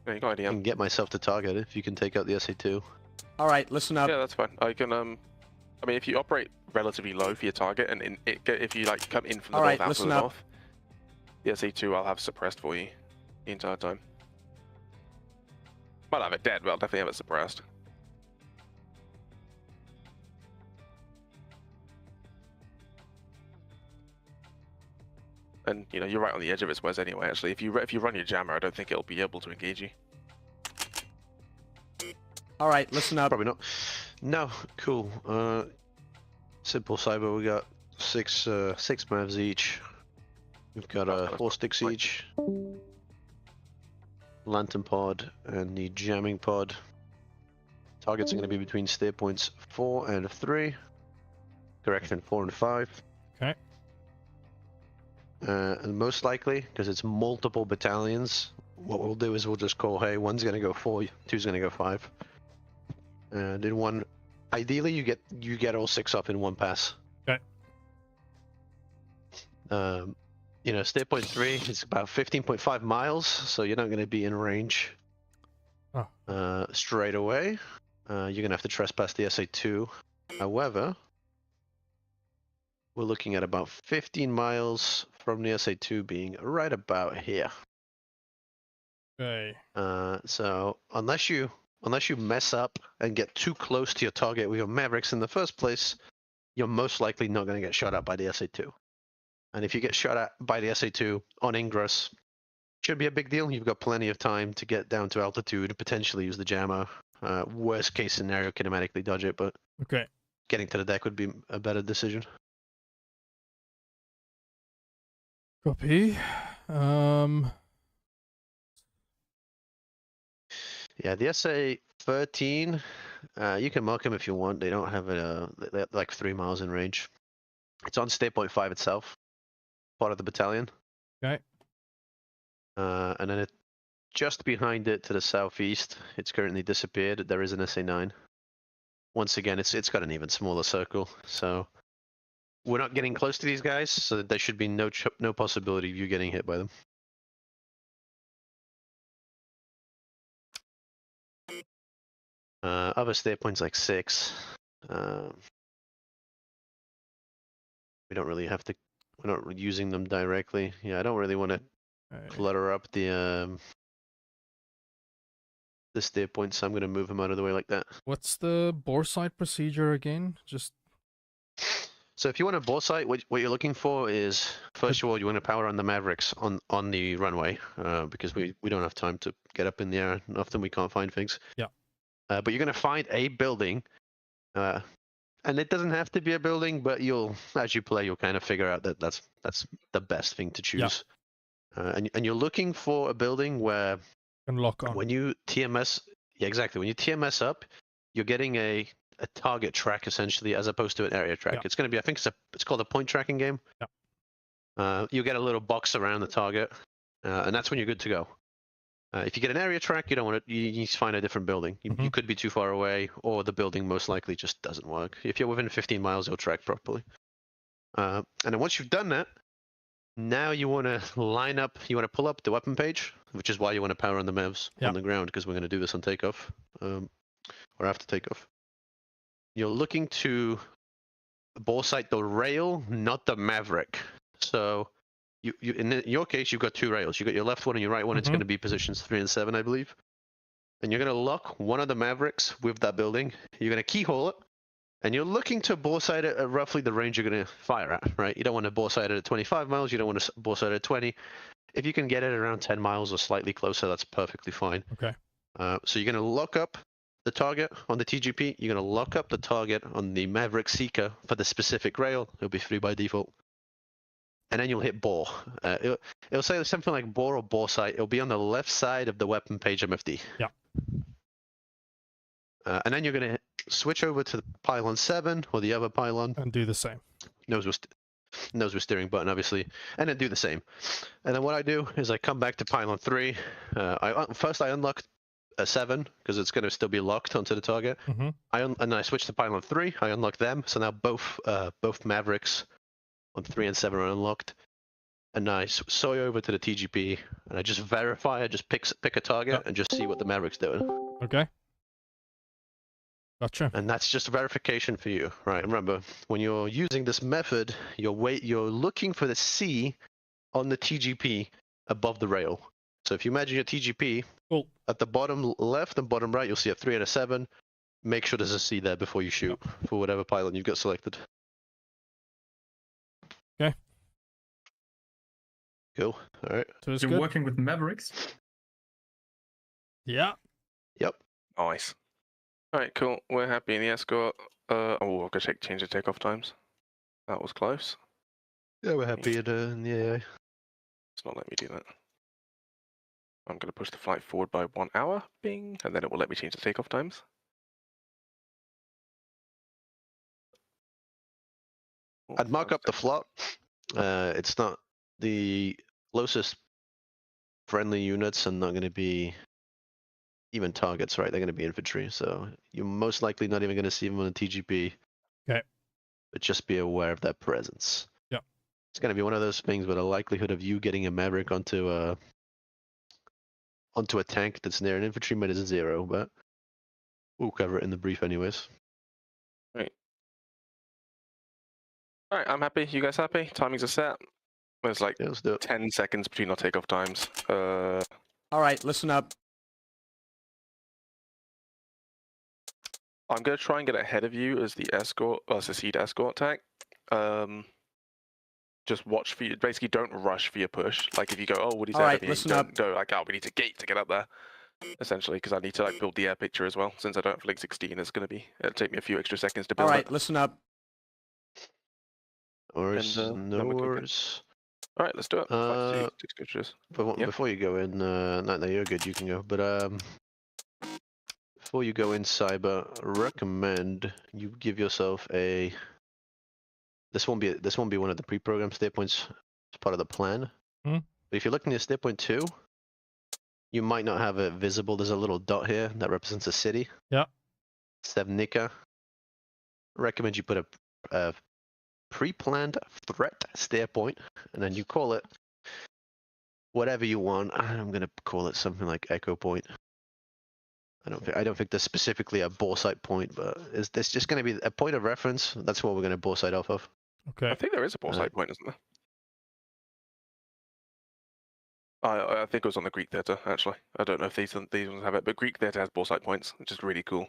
Yeah, you got I can get myself to target if you can take out the SA2. All right, listen up. Yeah, that's fine. I can I mean, if you operate relatively low for your target, and if you like come in from the north out to the north, the SA2 I'll have suppressed for you the entire time. Might have it dead, but I'll definitely have it suppressed. And you know, you're right on the edge of its wares anyway. Actually, if you run your jammer, I don't think it'll be able to engage you. All right, listen up. Probably not. No, cool. Simple cyber. We got six mavs each. We've got 4 sticks each. Lantern pod and the jamming pod. Targets are going to be between steer points 4 and 3. Correction, 4 and 5. Okay. And most likely, because it's multiple battalions, what we'll do is we'll just call, hey, one's going to go 4, two's going to go 5. And in one, ideally you get all 6 up in one pass. Okay. You know, steer point 3 is about 15.5 miles, so you're not going to be in range straight away. You're going to have to trespass the SA2. However, we're looking at about 15 miles from the SA2 being right about here. Okay. So unless you mess up and get too close to your target with your Mavericks in the first place, you're most likely not going to get shot at by the SA2. And if you get shot at by the SA2 on ingress, should be a big deal. You've got plenty of time to get down to altitude, potentially use the jammer. Worst case scenario, kinematically dodge it, but Okay. getting to the deck would be a better decision. Copy. Yeah, the SA-13, you can mark them if you want. They don't have they're like 3 miles in range. It's on steer point 5 itself, part of the battalion. Okay. And then just behind it to the southeast, it's currently disappeared. There is an SA-9. Once again, it's got an even smaller circle, so we're not getting close to these guys, so there should be no possibility of you getting hit by them. Other steer points like 6. We don't really have to. We're not using them directly. Yeah, I don't really want to clutter up the steer points, so I'm going to move them out of the way like that. What's the bore sight procedure again? Just So if you want a bore sight, what you're looking for is, first of all, you want to power on the Mavericks on the runway, because we don't have time to get up in the air. Often we can't find things. Yeah. But you're going to find a building, and it doesn't have to be a building, but as you play, you'll kind of figure out that that's the best thing to choose. Yeah. And you're looking for a building where can lock on. When you TMS, yeah, exactly. When you TMS up, you're getting a target track essentially, as opposed to an area track. Yeah. It's going to be, I think it's called a point tracking game. Yeah. You get a little box around the target, and that's when you're good to go. If you get an area track, you don't want to. You need to find a different building. You could be too far away, or the building most likely just doesn't work. If you're within 15 miles, it'll track properly. And then once you've done that, now you want to line up. You want to pull up the weapon page, which is why you want to power on the MEVs on the ground, because we're going to do this on takeoff, or after takeoff. You're looking to bore sight the rail, not the Maverick. So. In your case, you've got two rails. You've got your left one and your right one. It's going to be positions 3 and 7, I believe. And you're going to lock one of the Mavericks with that building. You're going to keyhole it, and you're looking to bore sight it at roughly the range you're going to fire at, right? You don't want to bore sight it at 25 miles. You don't want to bore sight it at 20. If you can get it around 10 miles or slightly closer, that's perfectly fine. Okay. So you're going to lock up the target on the TGP. You're going to lock up the target on the Maverick Seeker for the specific rail. It'll be 3 by default. And then you'll hit bore. It'll say something like bore or bore sight. It'll be on the left side of the weapon page MFD. Yeah. And then you're going to switch over to the pylon 7 or the other pylon. And do the same. Nose with steering button, obviously. And then do the same. And then what I do is I come back to pylon 3. First I unlock a 7 because it's going to still be locked onto the target. Mm-hmm. And then I switch to pylon 3. I unlock them. So now both Mavericks on 3 and 7 are unlocked, and I soy over to the TGP, and I just verify. I just pick a target and just see what the Maverick's doing. Okay. Gotcha. And that's just verification for you, right? Remember, when you're using this method, you're looking for the C on the TGP above the rail. So if you imagine your TGP, at the bottom left and bottom right, you'll see a 3 and a 7. Make sure there's a C there before you shoot for whatever pylon you've got selected. Okay. Cool. All right. So you're working with Mavericks? Yeah. Yep. Nice. All right, cool. We're happy in the escort. I'll go change the takeoff times. That was close. Yeah, we're happy in the AA. It's not letting me do that. I'm going to push the flight forward by 1 hour, bing, and then it will let me change the takeoff times. I'd mark up the flop. It's not the closest friendly units are not going to be even targets, right? They're going to be infantry, so you're most likely not even going to see them on the TGP. Okay. But just be aware of their presence. Yeah. It's going to be one of those things where the likelihood of you getting a Maverick onto a tank that's near an infantryman is 0, but we'll cover it in the brief anyways. Right. All right, I'm happy. You guys happy? Timings are set. There's like 10 seconds between our takeoff times. All right, listen up. I'm going to try and get ahead of you as the escort, as the seed escort tank. Just watch for you. Basically, don't rush for your push. Like if you go, oh, Woody's ahead of me, don't go like, oh, we need to gate to get up there. Essentially, because I need to like build the air picture as well. Since I don't have Link 16, it's going to be. It'll take me a few extra seconds to build. All right, listen up. No worries. All right, let's do it. Before you go in, no, you're good. You can go. But before you go in, Cyber, recommend you give yourself a. This won't be one of the pre-programmed state points. It's part of the plan. But if you're looking at state point 2, you might not have it visible. There's a little dot here that represents a city. Yeah. Sevnica. Recommend you put a pre-planned threat stair point, and then you call it whatever you want. I'm gonna call it something like Echo Point. I don't think there's specifically a bore sight point, but it's just gonna be a point of reference. That's what we're gonna bore sight off of. Okay. I think there is a bore sight point, isn't there? I think it was on the Greek theatre, actually. I don't know if these ones have it, but Greek theatre has bore sight points, which is really cool.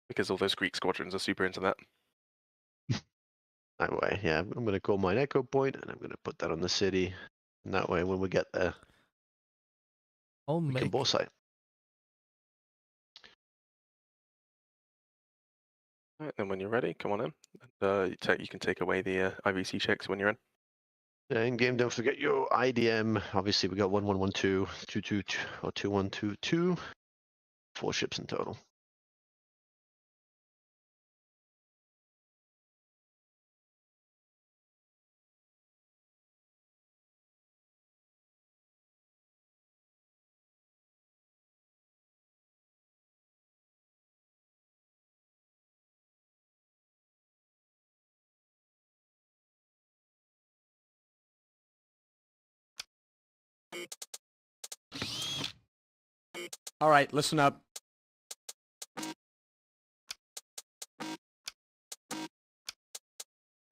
Because all those Greek squadrons are super into that. That way, yeah. I'm going to call mine Echo Point, and I'm going to put that on the city. And that way, when we get there, we can bore sight. Alright, then when you're ready, come on in. And, you can take away the IVC checks when you're in. Yeah, in game, don't forget your IDM. Obviously, we got 1112, 222, or 2122. 4 ships in total. All right, listen up.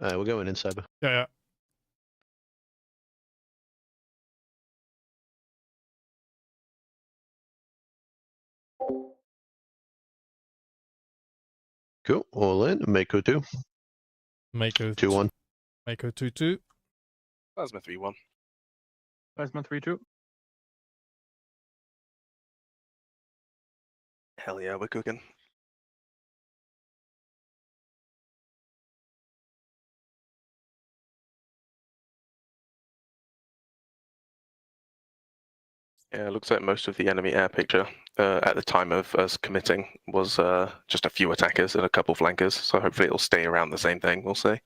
We're going in, Cyber. Yeah, yeah. Cool. All in. Mako 2. Mako 2-1. Mako 2-2. Plasma 3-1. Plasma 3-2. Hell yeah, we're cooking. Yeah, it looks like most of the enemy air picture at the time of us committing was just a few attackers and a couple flankers, so hopefully it'll stay around the same thing, we'll see.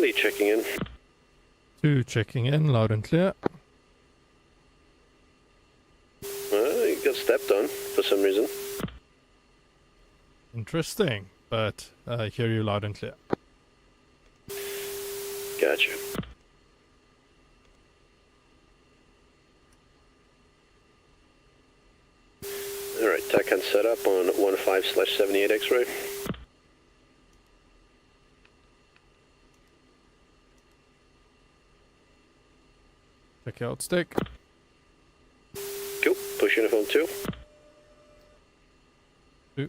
Lee checking in. 2 checking in, loud and clear. You got stepped on for some reason. Interesting, but I hear you loud and clear. Gotcha. Alright, TACAN set up on 15/78 X-ray. Check out stick. Cool, push uniform 2. 2.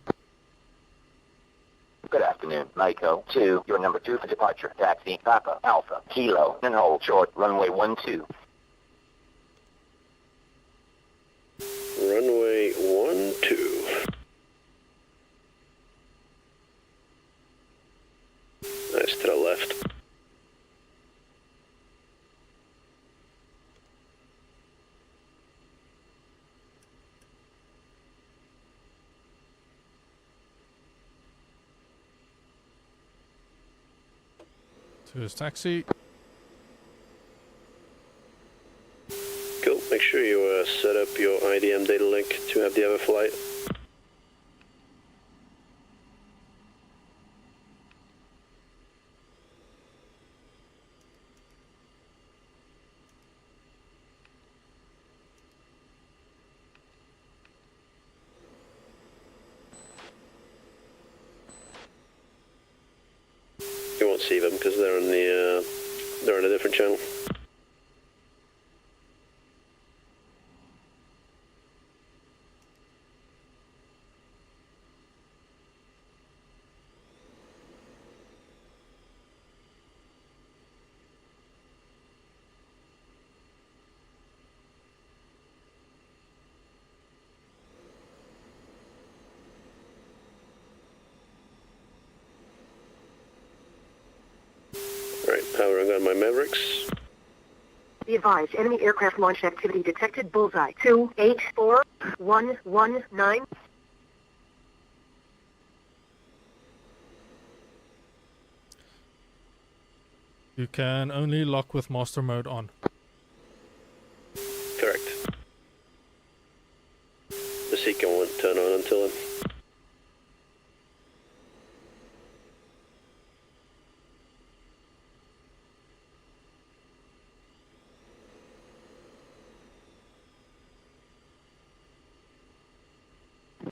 Good afternoon, Mako 2, your number 2 for departure. Taxi, Papa, Alpha, Kilo, and hold short, runway 12. Runway 12. Nice to the left. To his taxi. Cool, make sure you set up your IDM data link to have the other flight. You won't see them because they're on the they're on a different channel. Alright, powering on my Mavericks. Be advised, enemy aircraft launch activity detected. Bullseye 284119. You can only lock with master mode on. Correct. The Seeker won't turn on until then.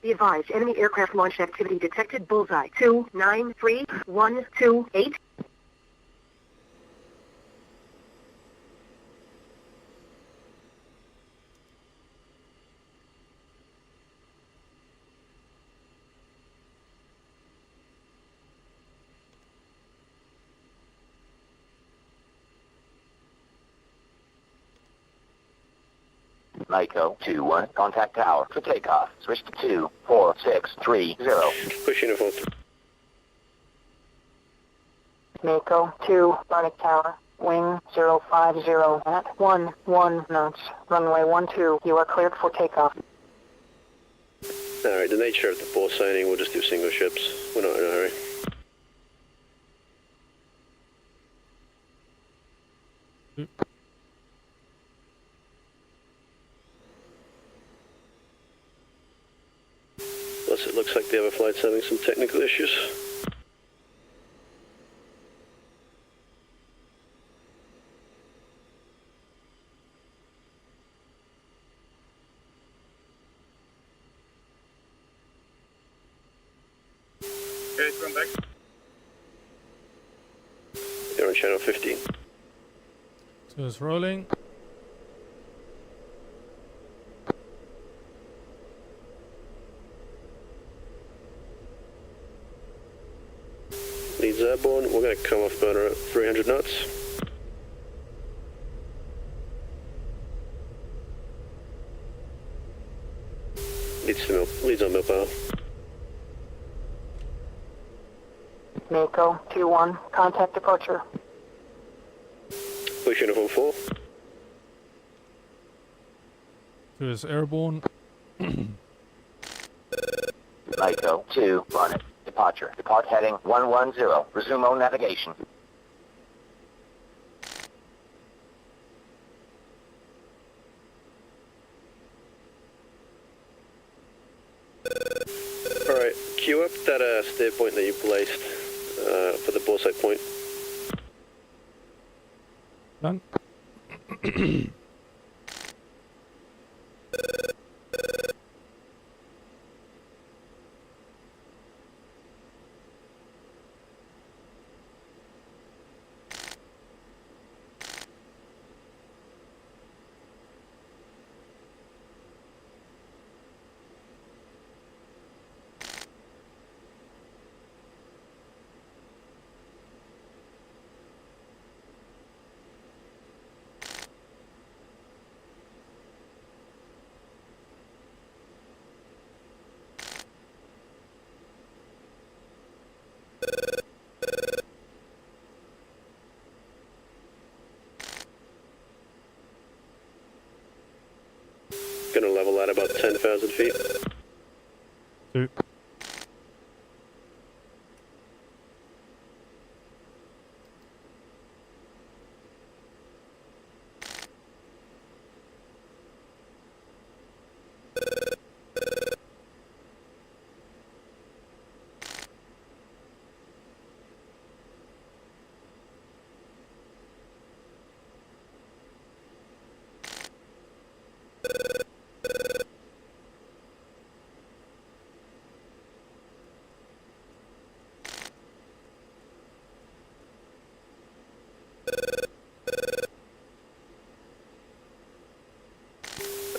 Be advised, enemy aircraft launch activity detected. Bullseye 293128. Mako 2-1, contact tower for takeoff. Switch to 2-4-6-3-0. Push uniform. Mako 2, Brnik Tower, wing 050 at 11 knots, runway 12. You are cleared for takeoff. Alright, the nature of the ball sighting, we'll just do single ships. We're not in a hurry. Plus it looks like the other flight's having some technical issues. Okay, come back. You're on channel 15. So it's rolling. Leads airborne, we're going to come off burner at 300 knots. Leads on mill power. Mako 2-1, contact departure. Push uniform 4. So it's airborne. Mako 2, Brnik. Departure. Depart heading 110. Resume on navigation. Alright, queue up that steer point that you placed for the ball sight point. Done. Gonna level at about 10,000 feet. 2.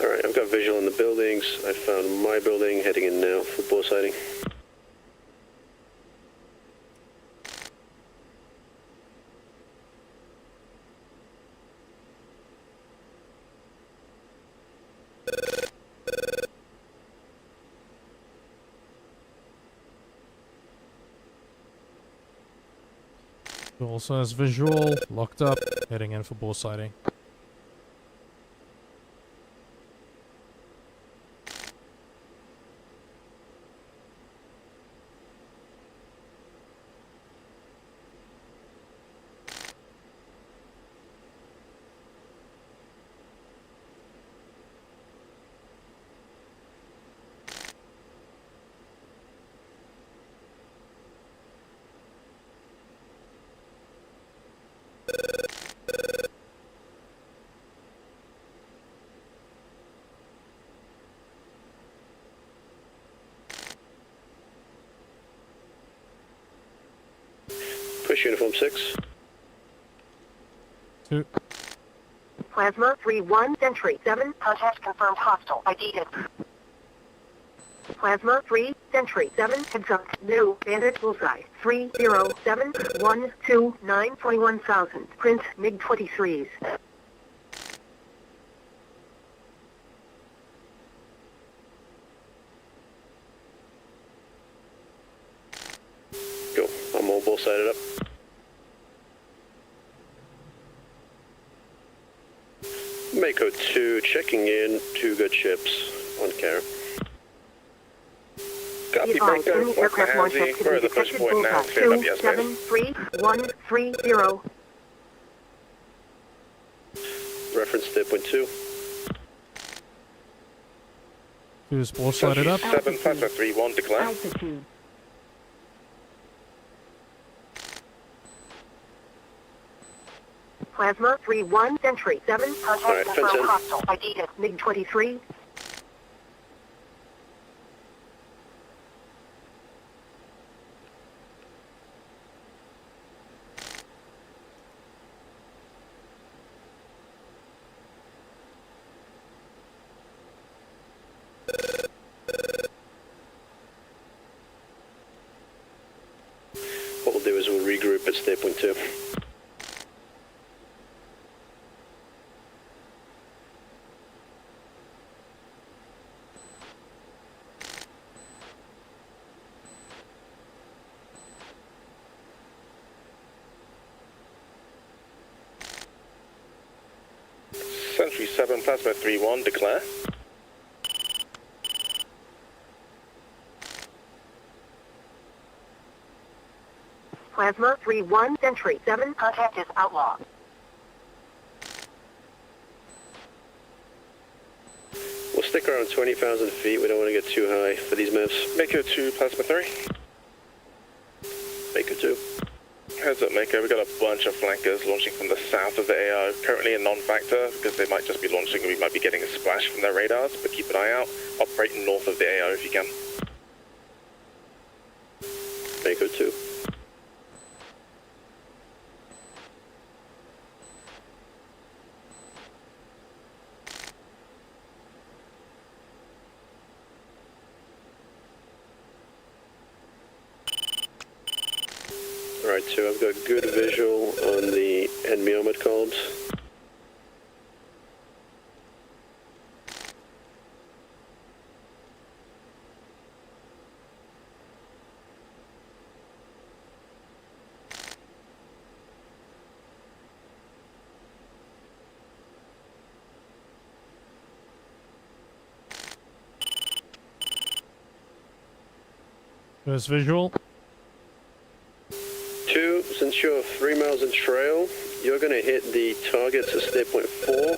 Alright, I've got visual in the buildings. I found my building, heading in now for ball sighting. It also has visual, locked up, heading in for ball sighting. Push uniform 6. 2. Plasma 3-1, Sentry 7, contact confirmed hostile. ID'd it. Plasma 3, Sentry 7, heads up, new, bandit bullseye, 307-129, 21,000, print MiG-23s. 4-sided up. Mako 2 checking in, 2 good ships, 1 carrot. Be advised, enemy aircraft launch activity detected. Bullseye 273-130. Reference 3.2. 2 is 4-sided up. 7 Plasma 3-1 declare. Altitude. Plasma 3-1 Sentry 7. Alright, fence in. Hostile. ID at MiG-23. What we'll do is we'll regroup at 3.2. Sentry 7 Plasma 3-1 declare. Plasma 3-1 Sentry 7. Contact is outlaw. We'll stick around 20,000 feet. We don't want to get too high for these moves. Mako 2 Plasma 3. Mako 2. Heads up, Mako. We've got a bunch of flankers launching from the south of the AO. Currently a non-factor because they might just be launching and we might be getting a splash from their radars, but keep an eye out. Operating north of the AO if you can. Mako 2. Alright, so I've got good visual on the enemy armored columns. First visual. 2, since you're 3 miles in trail, you're going to hit the targets at stay point 4,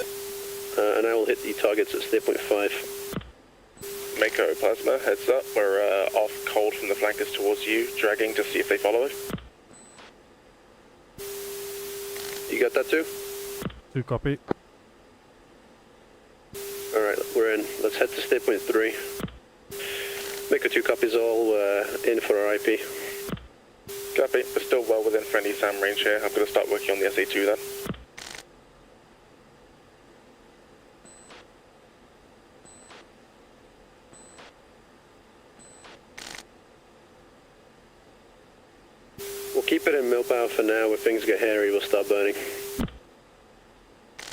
and I will hit the targets at stay point 5. Mako Plasma, heads up. We're off cold from the flankers towards you, dragging to see if they follow us. You got that too? 2 copy. Alright, we're in. Let's head to stay point 3. Mako 2 copies all in for our IP. Copy. We're still well within friendly SAM range here. I'm going to start working on the SA2 then. We'll keep it in mill power for now. When things get hairy, we'll start burning.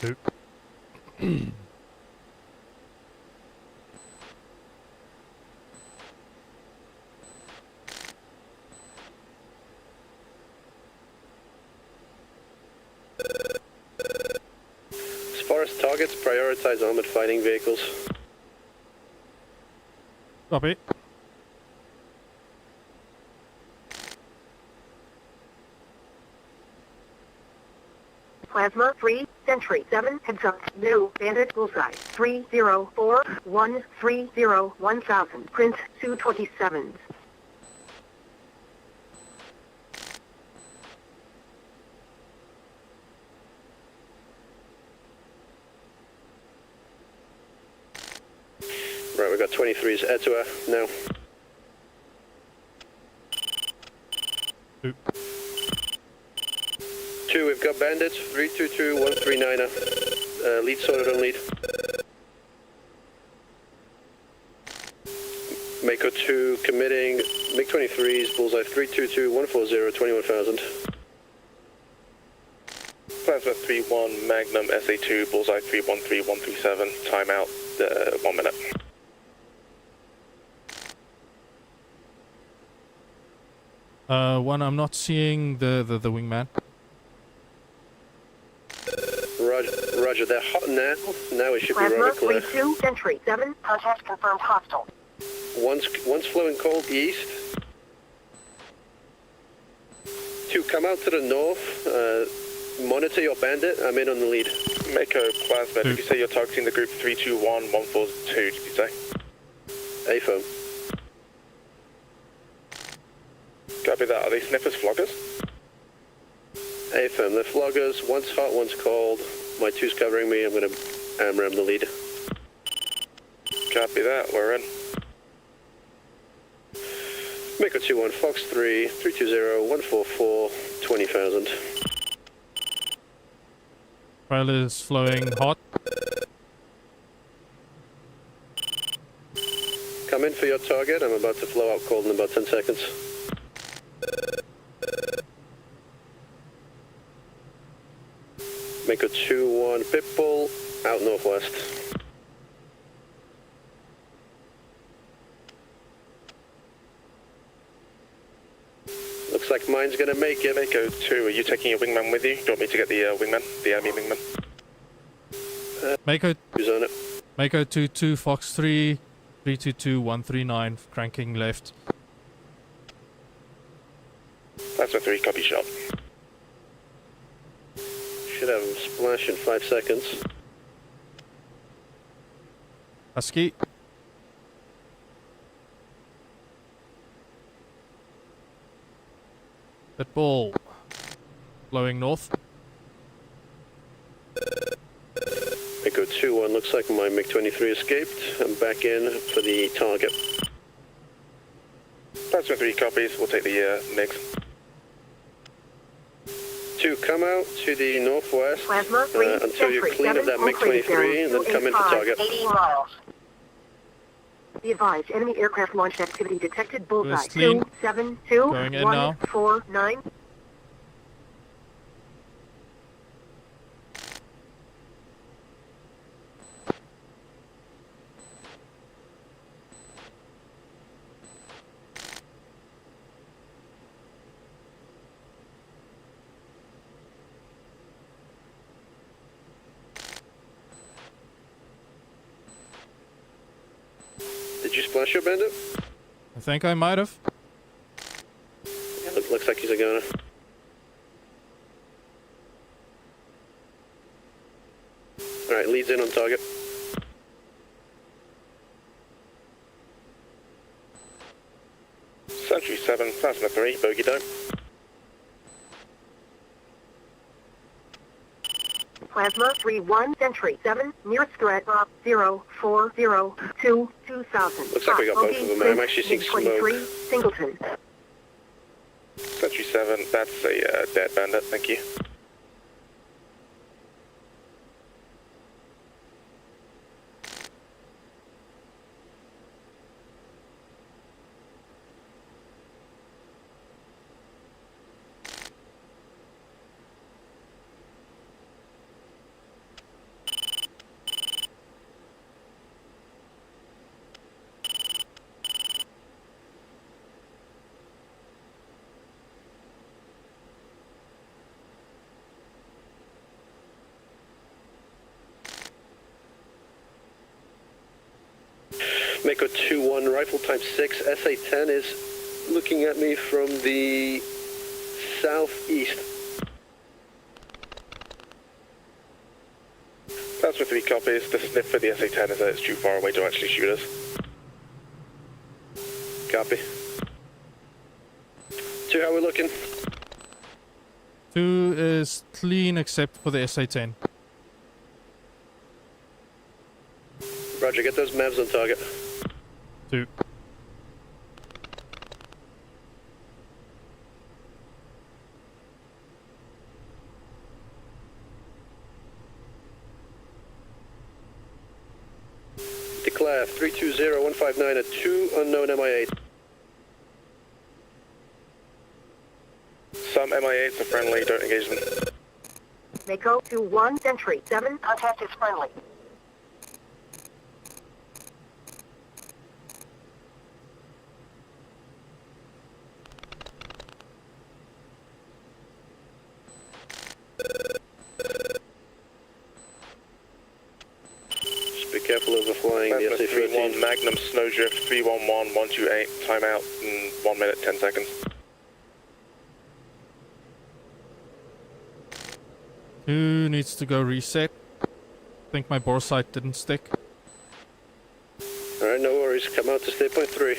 2. As far as targets, prioritize armored fighting vehicles. Copy. Plasma 3 Sentry 7. Heads up. New Bandit Bullseye 304-130-1000. Print 227s. Right, we've got 23s. Air to air now. 2. 2, we've got bandits. 322-139er. Lead sorted on lead. Mako 2 committing. MiG-23s. Bullseye 322-140-21,000. Plasma 3-1, Magnum SA2, Bullseye 313-137. Timeout, 1 minute. One, I'm not seeing the wingman. Roger, they're hot now. Now we should be Plasma rather clear. 3-2, Sentry 7, contact confirmed hostile. One's flowing cold east. 2, come out to the north. Monitor your bandit. I'm in on the lead. Mako Plasma, did you say you're targeting the group 321-142, did you say? A-phone. Copy that. Are they sniffers, floggers? A-phone, they're floggers. One's hot, one's cold. My 2's covering me. I'm going to AMRAM the lead. Copy that. We're in. Mako 2-1, Fox 3, 320-144, 20,000. Trail is flowing hot. Come in for your target. I'm about to flow out cold in about 10 seconds. Mako 2-1, Pitbull, out northwest. Looks like mine's gonna make it. Mako 2, are you taking your wingman with you? Do you want me to get the wingman, the enemy wingman? Mako Who's on it? Mako 2-2, Fox 3, 322-139, cranking left. That's a 3, copy shot. Should have him splash in 5 seconds. Husky. Pitbull. Blowing north. Mako 2-1, looks like my MiG-23 escaped. I'm back in for the target. That's 3 copies, we'll take the MiGs. 2, come out to the northwest Plasma 3, until you're Sentry clean of 7, that MiG-23 and then come in for target. 80 miles. Be advised, enemy aircraft launch activity detected. Bullseye. West clean. 272 Going in now. 149. Did you splash your bandit? I think I might have. Looks like he's a goner. Alright, leads in on target. Sentry 7, Plasma 3, bogey dope. Plasma 3-1, Sentry 7, nearest threat 0402 2000. Looks like we got both of them. I'm actually seeing smoke. 23, Singleton. Sentry 7, that's a dead bandit, thank you. Mako 2-1, rifle type 6, SA-10 is looking at me from the southeast. Plasma 3 copies, the sniff for the SA-10 is that it's too far away to actually shoot us. Copy. 2, how we looking? 2 is clean except for the SA-10. Roger, get those Mavs on target. 2. Declare 320-159 at 2 unknown MIA. Some MI8s are friendly, don't engage them. Mako 2-1, Sentry 7, contact is friendly. careful overflying the SA-13. Magnum Snowdrift 311 128, timeout in 1 minute 10 seconds. Who needs to go reset? I think my bore sight didn't stick. Alright, no worries. Come out to stay point 3.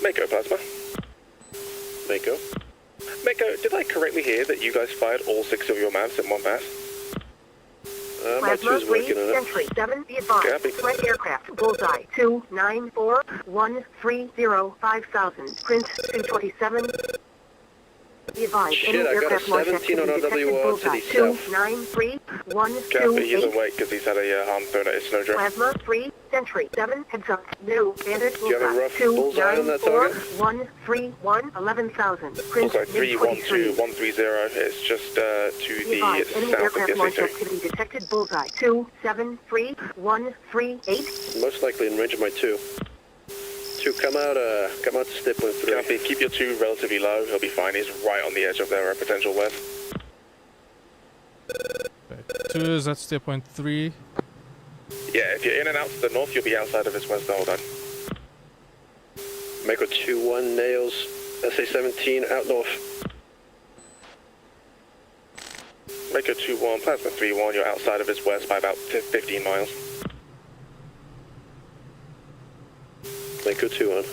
Mako Plasma. Mako. Mako, did I correctly hear that you guys fired all 6 of your mavs in one pass? My Plasma 2's 3, working on it. Sentry 7, be advised. Copy. Threat aircraft, bullseye, 294-130-5000. Print 227. Be advised, Shit, any I got a aircraft launch 17 on activity detected, RWR to bullseye, the south. Copy, he's 293-128. awake because he's had a harm thrown at his Snowdrift. Plasma 3, Sentry 7, heads up, new, bandit, you have a rough bullseye, bullseye on that target? 294-131-11,000. Print Bullseye mid-23. 312130, it's just to Be the advised, any south of aircraft launch the activity detected, bullseye, 273-138. Most likely in range of my 2. 2, come out to stay point 3. Copy, keep your 2 relatively low, he'll be fine, he's right on the edge of their potential west. Okay. 2 is at stay point 3. Yeah, if you're in and out to the north, you'll be outside of his west the whole time. Mako 2-1 nails. SA-17 out north. Mako 2-1, Plasma 3-1, you're outside of his west by about 15 miles. Mako 2-1.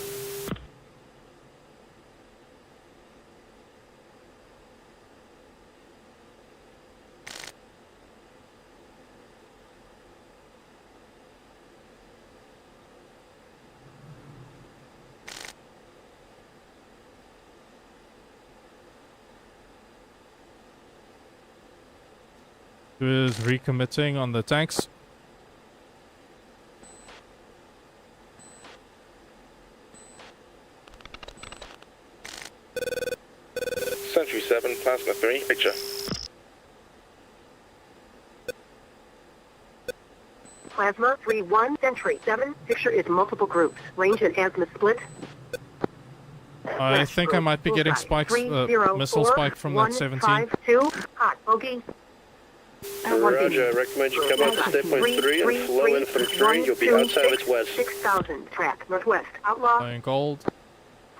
Who is recommitting on the tanks? Sentry 7, Plasma 3, picture. Plasma 3-1, Sentry 7, picture is multiple groups. Range and azimuth split. I think I might be getting spikes, missile spike from that 17. 152, hot, bogey. Roger, I recommend you come out to stay point 3 and flow in from 3. You'll be outside of its west. 6,000, track, northwest, outlaw, Flying gold.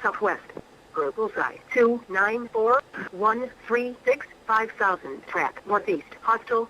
southwest. Group bullseye, 294-136-5000, track, northeast, hostile.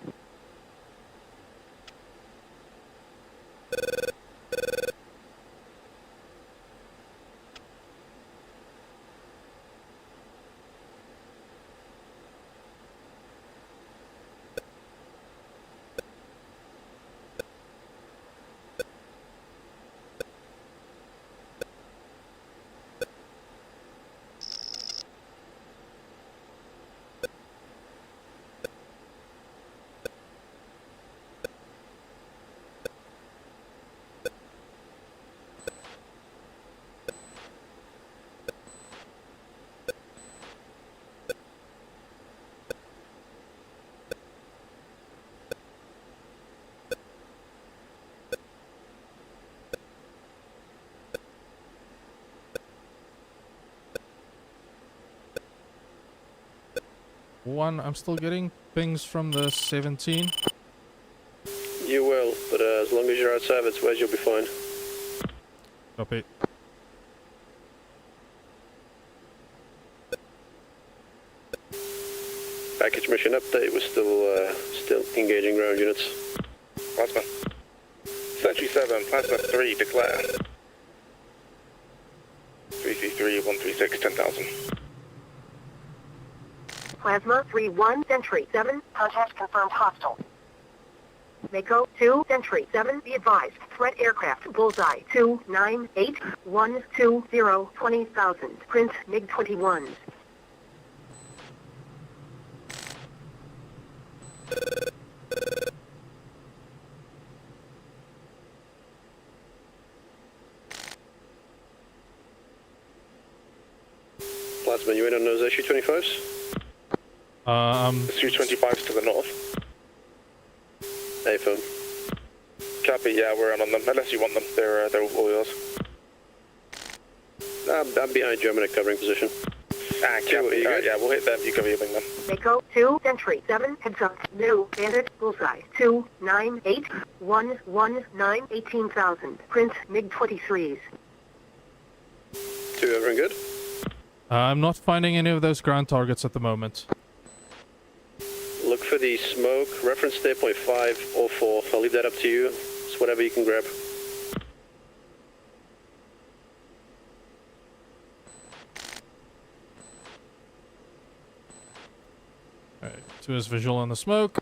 One, I'm still getting pings from the 17. You will, but as long as you're outside of its west, you'll be fine. Copy. Package mission update. We're still engaging ground units. Plasma. Sentry 7, Plasma 3, declare. 333-136, 10,000. Plasma 3-1, Sentry 7, contact confirmed hostile. Mako 2, Sentry 7, be advised. Threat aircraft, bullseye 298-120-20,000. Print MiG-21s. Plasma, you in on those SU-25s? The Su-25s to the north. Hey, phone. Copy, yeah, we're in on them, unless you want them. They're all yours. I'm behind German at covering position. Yeah, we'll hit them. You cover your wing then. Mako 2, Sentry 7, heads up, new, bandit, bullseye, 298, 119, 18,000, print, MiG-23s. 2, everyone good? I'm not finding any of those ground targets at the moment. Look for the smoke, reference stay point 5 or 4. I'll leave that up to you. It's whatever you can grab. Alright, 2 is visual on the smoke.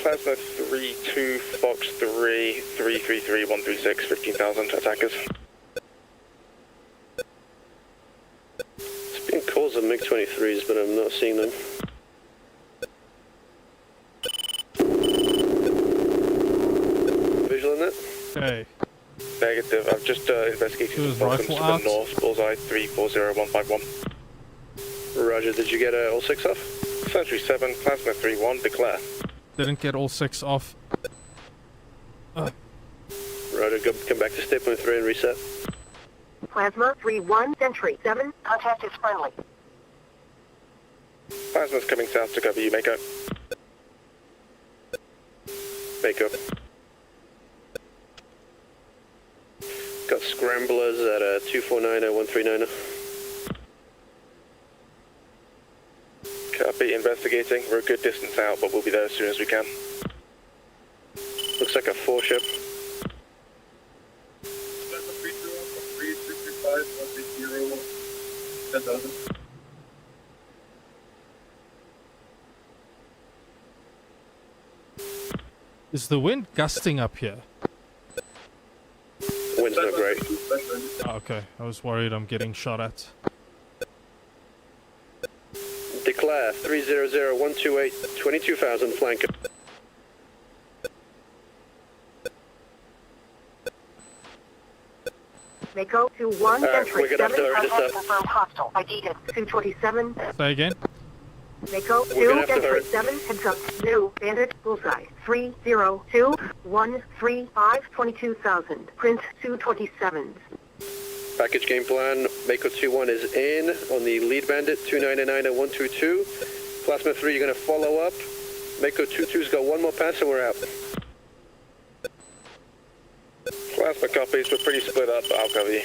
Plasma 3-2, Fox 3, 333, 136, 15,000 attackers. It's being calls of MiG-23s, but I'm not seeing them. Visual on that? Okay. Negative. I've just investigated Who's some Falcons to rifle the out? north. Bullseye 340151. Roger, did you get all 6 off? Sentry 7, Plasma 3-1, declare. Didn't get all 6 off. Roger, come back to stay point 3 and reset. Plasma 3-1, Sentry 7, contact is friendly. Plasma's coming south to cover you, Mako. Mako. Got scramblers at 249 or 139. Copy, investigating. We're a good distance out, but we'll be there as soon as we can. Looks like a 4 ship. Plasma 3-2, 335, 160, 10,000. Is the wind gusting up here? Wind's not great. Oh, okay, I was worried I'm getting shot at. Declare 300-128, 22,000 flanker. Mako 2-1, Sentry we're gonna have 7, to hurry this contact up. confirmed hostile. ID is 227. Say again? Mako We're gonna 2, have to Sentry hurry. 7, heads up, new, bandit, bullseye, 302, 135, 22,000, print 227s. Package game plan, Mako 2-1 is in on the lead bandit, 299 at 122. Plasma 3, you're gonna follow up. Mako 2-2's got one more pass and we're out. Plasma copies. We're pretty split up, but I'll cover you.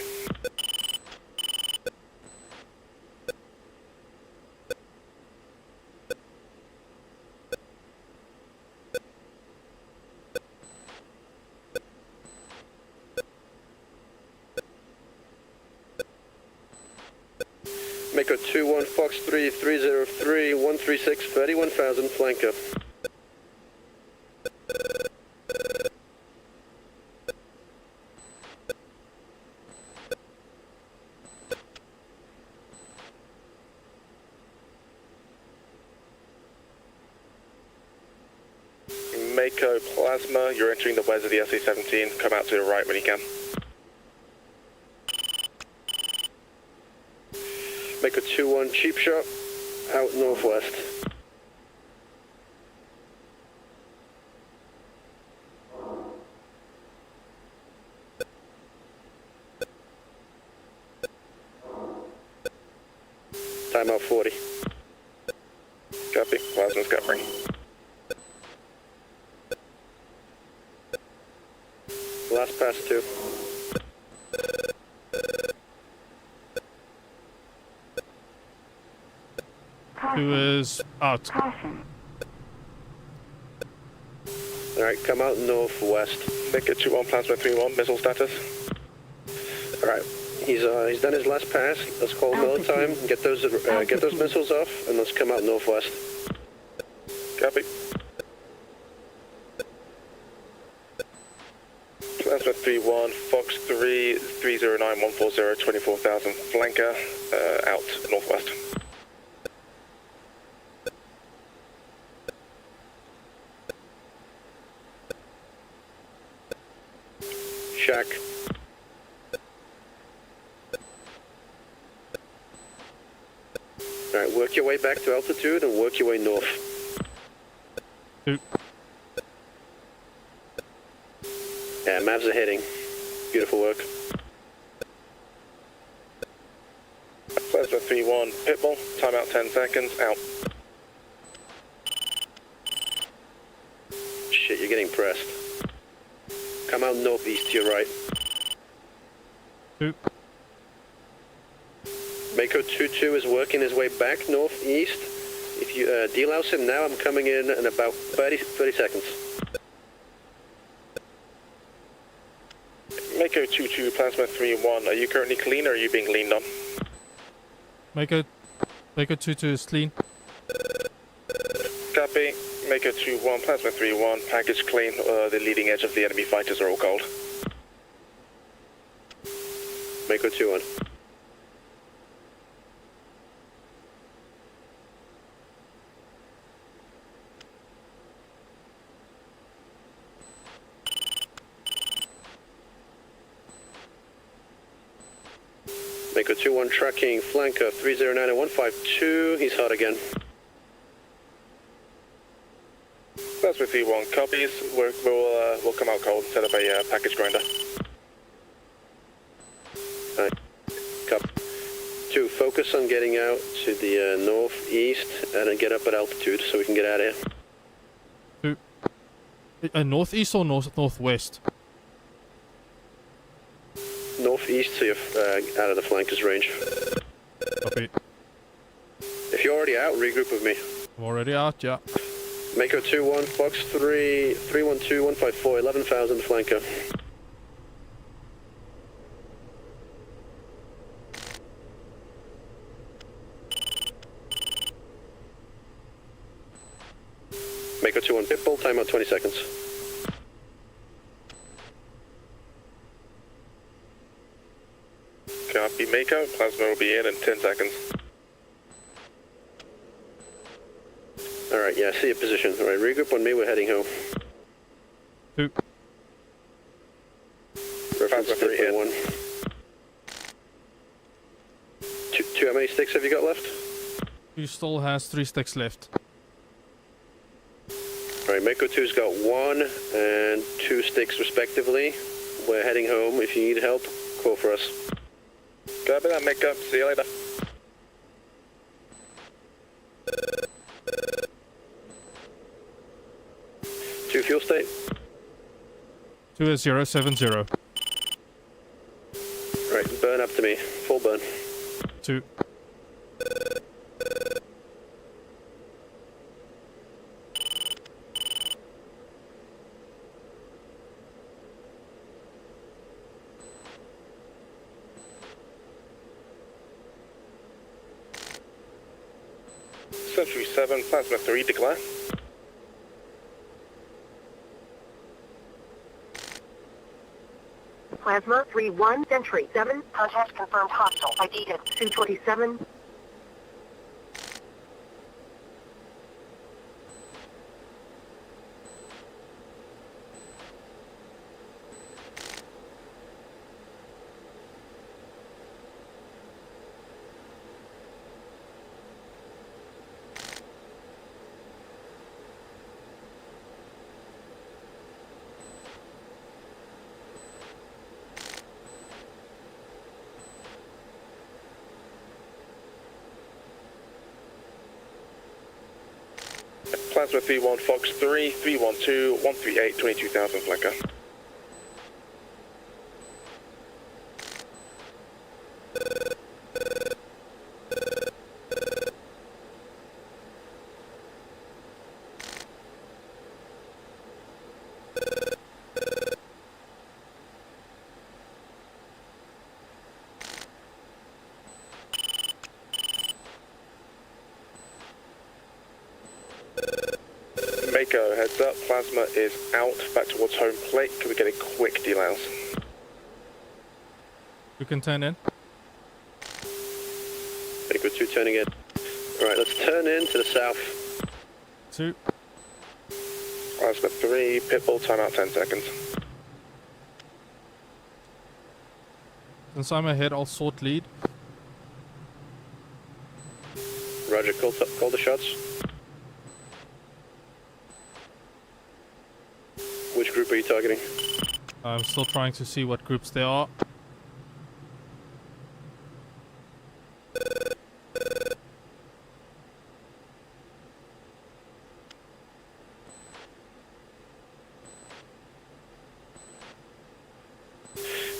Mako 2-1, Fox 3, 303, 136, 31,000 flanker. Mako Plasma, you're entering the west of the SA-17. Come out to the right when you can. Mako 2-1, cheap shot, out northwest. Timeout 40. Copy. Plasma's covering. Last pass 2. Who is out? Caution. Alright, come out northwest. Make it 2-1, Plasma 3-1, missile status. Alright, he's done his last pass. Let's call Miller time. Get those missiles off, and let's come out northwest. Copy. Plasma 3-1, Fox 3, 309, 140, 24,000, flanker, out northwest. Shack. Alright, work your way back to altitude and work your way north. Two. Yeah, Mavs are hitting. Beautiful work. Plasma 3-1, Pitbull, timeout 10 seconds, out. Shit, you're getting pressed. Come out northeast to your right. Two. Mako 2-2 is working his way back northeast. If you delouse him now, I'm coming in about 30 seconds. Mako 2-2, Plasma 3-1, are you currently clean or are you being leaned on? Mako 2-2 is clean. Copy. Mako 2-1, Plasma 3-1, package clean, the leading edge of the enemy fighters are all cold. Mako 2-1. Mako 2-1 tracking flanker 309 and 152. He's hot again. Plasma 3-1, copies. We'll come out cold and set up a package grinder. Alright. Copy. 2, focus on getting out to the northeast and then get up at altitude so we can get out of here. 2. Northeast or northwest? Northeast so you're out of the flankers range. Copy. If you're already out, regroup with me. I'm already out, yeah. Mako 2-1, Fox 3, 312, 154, 11,000 flanker. Mako 2-1, Pitbull, timeout 20 seconds. Copy, Mako. Plasma will be in 10 seconds. Alright, yeah, I see your position. Alright, regroup on me, we're heading home. 2. Reference Plasma 3 in. 1. 2, how many sticks have you got left? 2 still has 3 sticks left. Alright, Mako 2's got 1 and 2 sticks respectively. We're heading home. If you need help, call for us. Copy that, Mako. See you later. Fuel state? 2 is 070. Right, burn up to me. Full burn. 2. Century 7, Plasma 3, declare. Plasma 3-1, Sentry 7, contact confirmed hostile, ID at 227. Plasma 3-1, Fox 3, 312, 138, 22,000 flanker. Mako, heads up. Plasma is out, back towards home plate. Can we get a quick delouse? You can turn in. Mako 2 turning in. Alright, let's turn in to the south. 2. Plasma 3, pitbull, timeout 10 seconds. Since I'm ahead, I'll sort lead. Roger, call the shots. Which group are you targeting? I'm still trying to see what groups they are.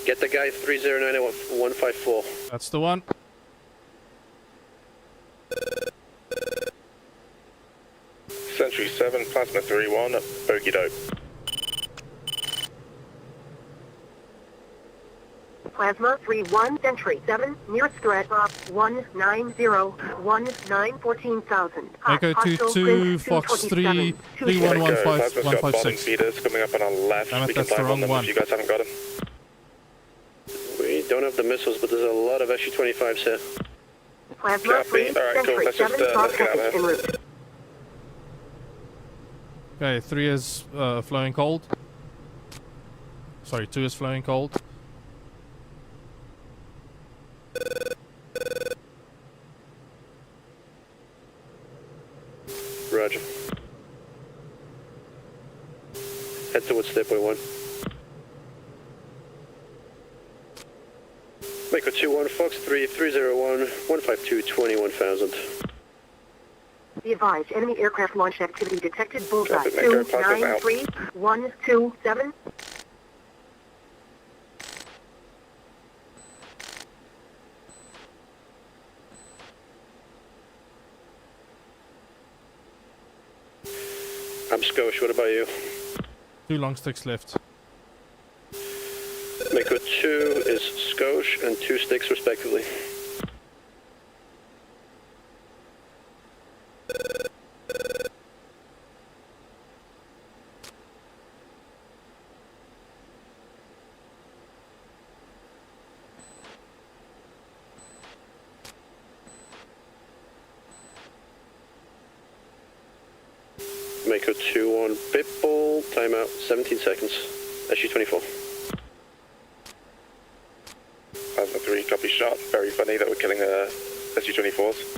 Get the guy 309-154. That's the one. Century 7, Plasma 3-1, bogey dope. Plasma 3-1, Sentry 7, nearest threat, 190-19-14,000. Echo 2-2, Fox 3, 3-1-1-5-1-5-6. Feeders coming up on our left. Damn it, We can that's the dive on wrong them one. if you guys haven't got them. We don't have the missiles, but there's a lot of SU-25s here. Plasma Copy. 3, All right, cool. Sentry Let's 7, just, talk let's get out of message en here. route. Okay, 3 is flowing cold. Sorry, 2 is flowing cold. Roger. Head towards Stepway 1. Mako 2-1, Fox 3, 301, 152, 21,000. Be advised, enemy aircraft launch activity detected. Bullseye. Traffic Mako, Plasma's out. 293-127. I'm Skosh, what about you? 2 long sticks left. Mako 2 is Skosh and 2 sticks respectively. Mako 2 on Pitbull, timeout 17 seconds. SU-24. Plasma 3, copy shot. Very funny that we're killing SU-24s.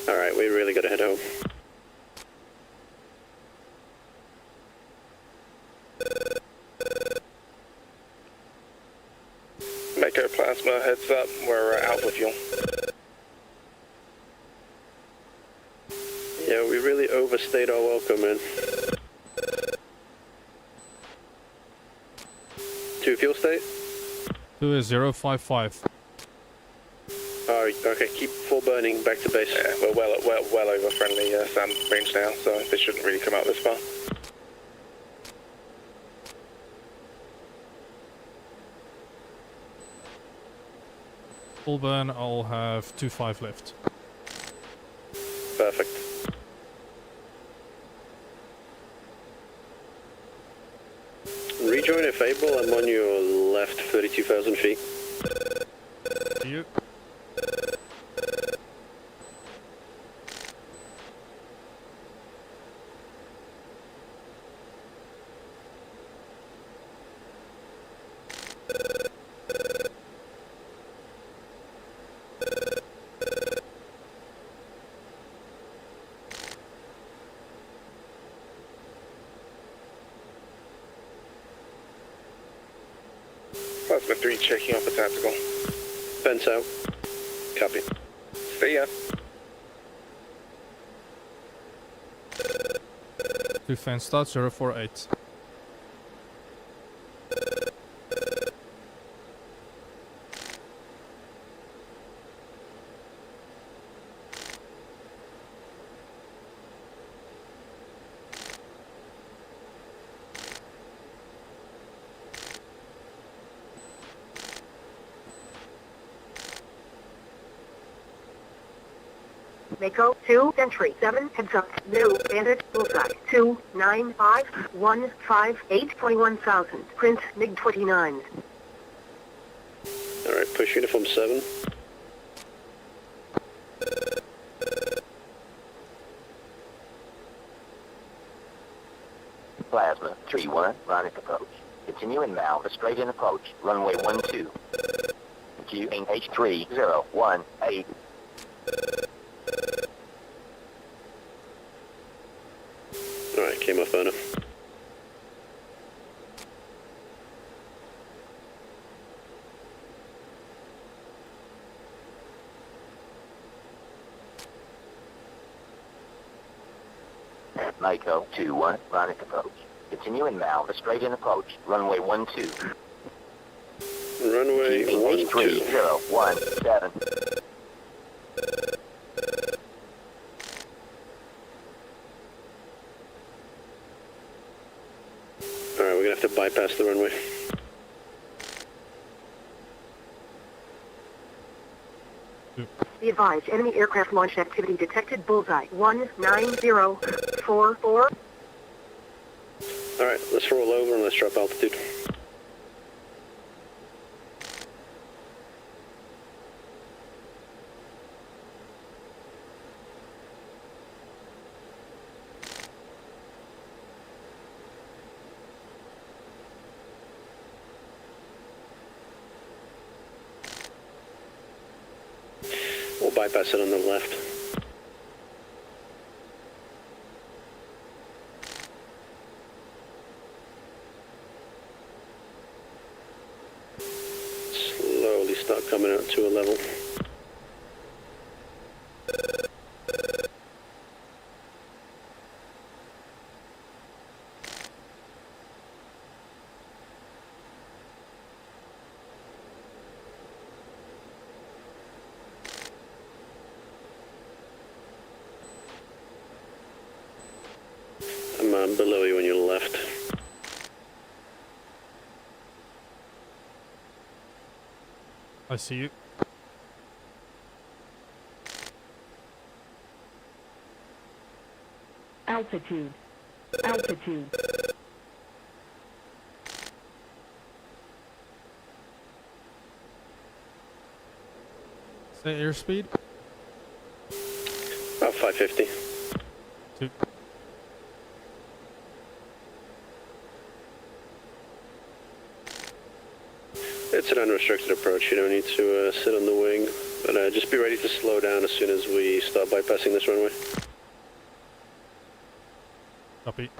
Alright, we really gotta head home. Mako Plasma, heads up, we're out of fuel. Yeah, we really overstayed our welcome, man. 2 fuel state? 2 is 055. Alright, okay, keep full burning, back to base. Yeah, we're well over friendly SAM range now, so they shouldn't really come out this far. Full burn, I'll have 2-5 left. Perfect. Rejoin if able, I'm on your left, 32,000 feet. You. Plasma 3 checking off a tactical. Fence out. Copy. See ya. 2 fence start, 048. Mako 2, Sentry 7, heads up, new, bandit, bullseye, 29515 21,000, print MiG-29. Alright, push uniform 7. Plasma 3-1, Brnik approach. Continue inbound, a straight-in approach, runway 12. QH3018. Alright, came off burner. Mako 2-1, Brnik approach. Continue inbound, a straight-in approach, runway 12. Runway 12. 3017. Alright, we're gonna have to bypass the runway. Be advised, enemy aircraft launch activity detected, bullseye 19044. Alright, let's roll over and let's drop altitude. We'll bypass it on the left. Slowly start coming out to a level. I'm below you on your left. I see you. Altitude. Altitude. Say airspeed. About 550. 2. It's an unrestricted approach. You don't need to sit on the wing, but just be ready to slow down as soon as we start bypassing this runway. Copy.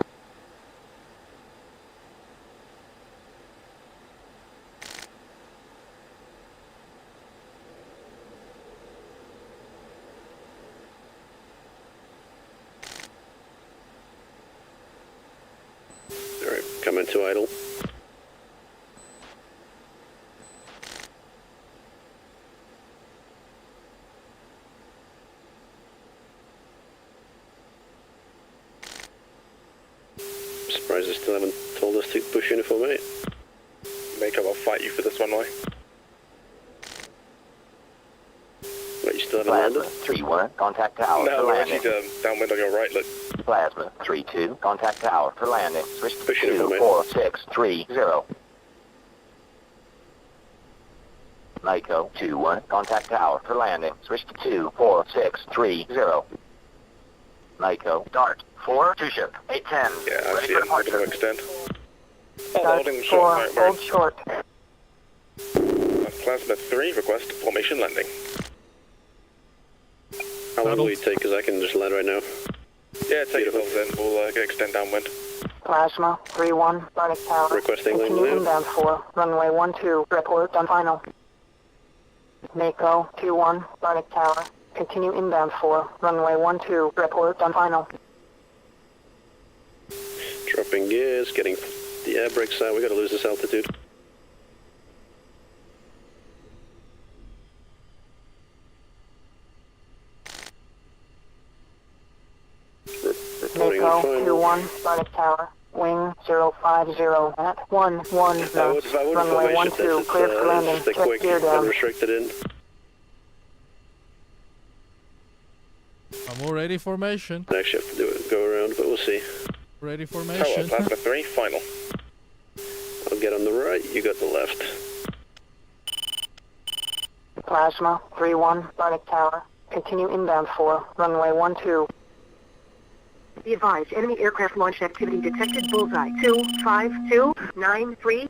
Alright, come into idle. Surprised they still haven't told us to push uniform 8. Mako, I'll fight you for this runway. But you still haven't Plasma landed? 3-1, contact tower No, for we're landing. actually downwind on your right, look. Plasma 3-2, contact tower for landing. Switch to Push uniform 8. 24630. Mako 2-1, contact tower for landing. Switch to 24630. Mako, dart 4, 2 ship 810. Yeah, I Ready see for it. We're departure. going to extend. Oh, Dart holding 4, short. Right, hold short. Plasma 3, request formation landing. How long will you take? Because I can just land right now. Yeah, take yourselves in. We'll extend downwind. Plasma 3-1, Brnik tower. Requesting landing Continue now. inbound 4, runway 12, report on final. Mako 2-1, Brnik tower. Continue inbound 4, runway 12, report on final. Dropping gears, getting the air brakes out. We gotta lose this altitude. Reporting Mako on final. 2-1, Brnik tower. Wing 050 at 11 knots. I would Runway formation 12, cleared for landing. just a Check quick gear down. unrestricted in. Already formation. I actually have to do it, go around, but we'll see. Ready Tower, formation. plasma 3, final. I'll get on the right, you got the left. Plasma 3-1, Brnik Tower. Continue inbound for runway 12. Be advised, enemy aircraft launch activity detected. Bullseye 25293.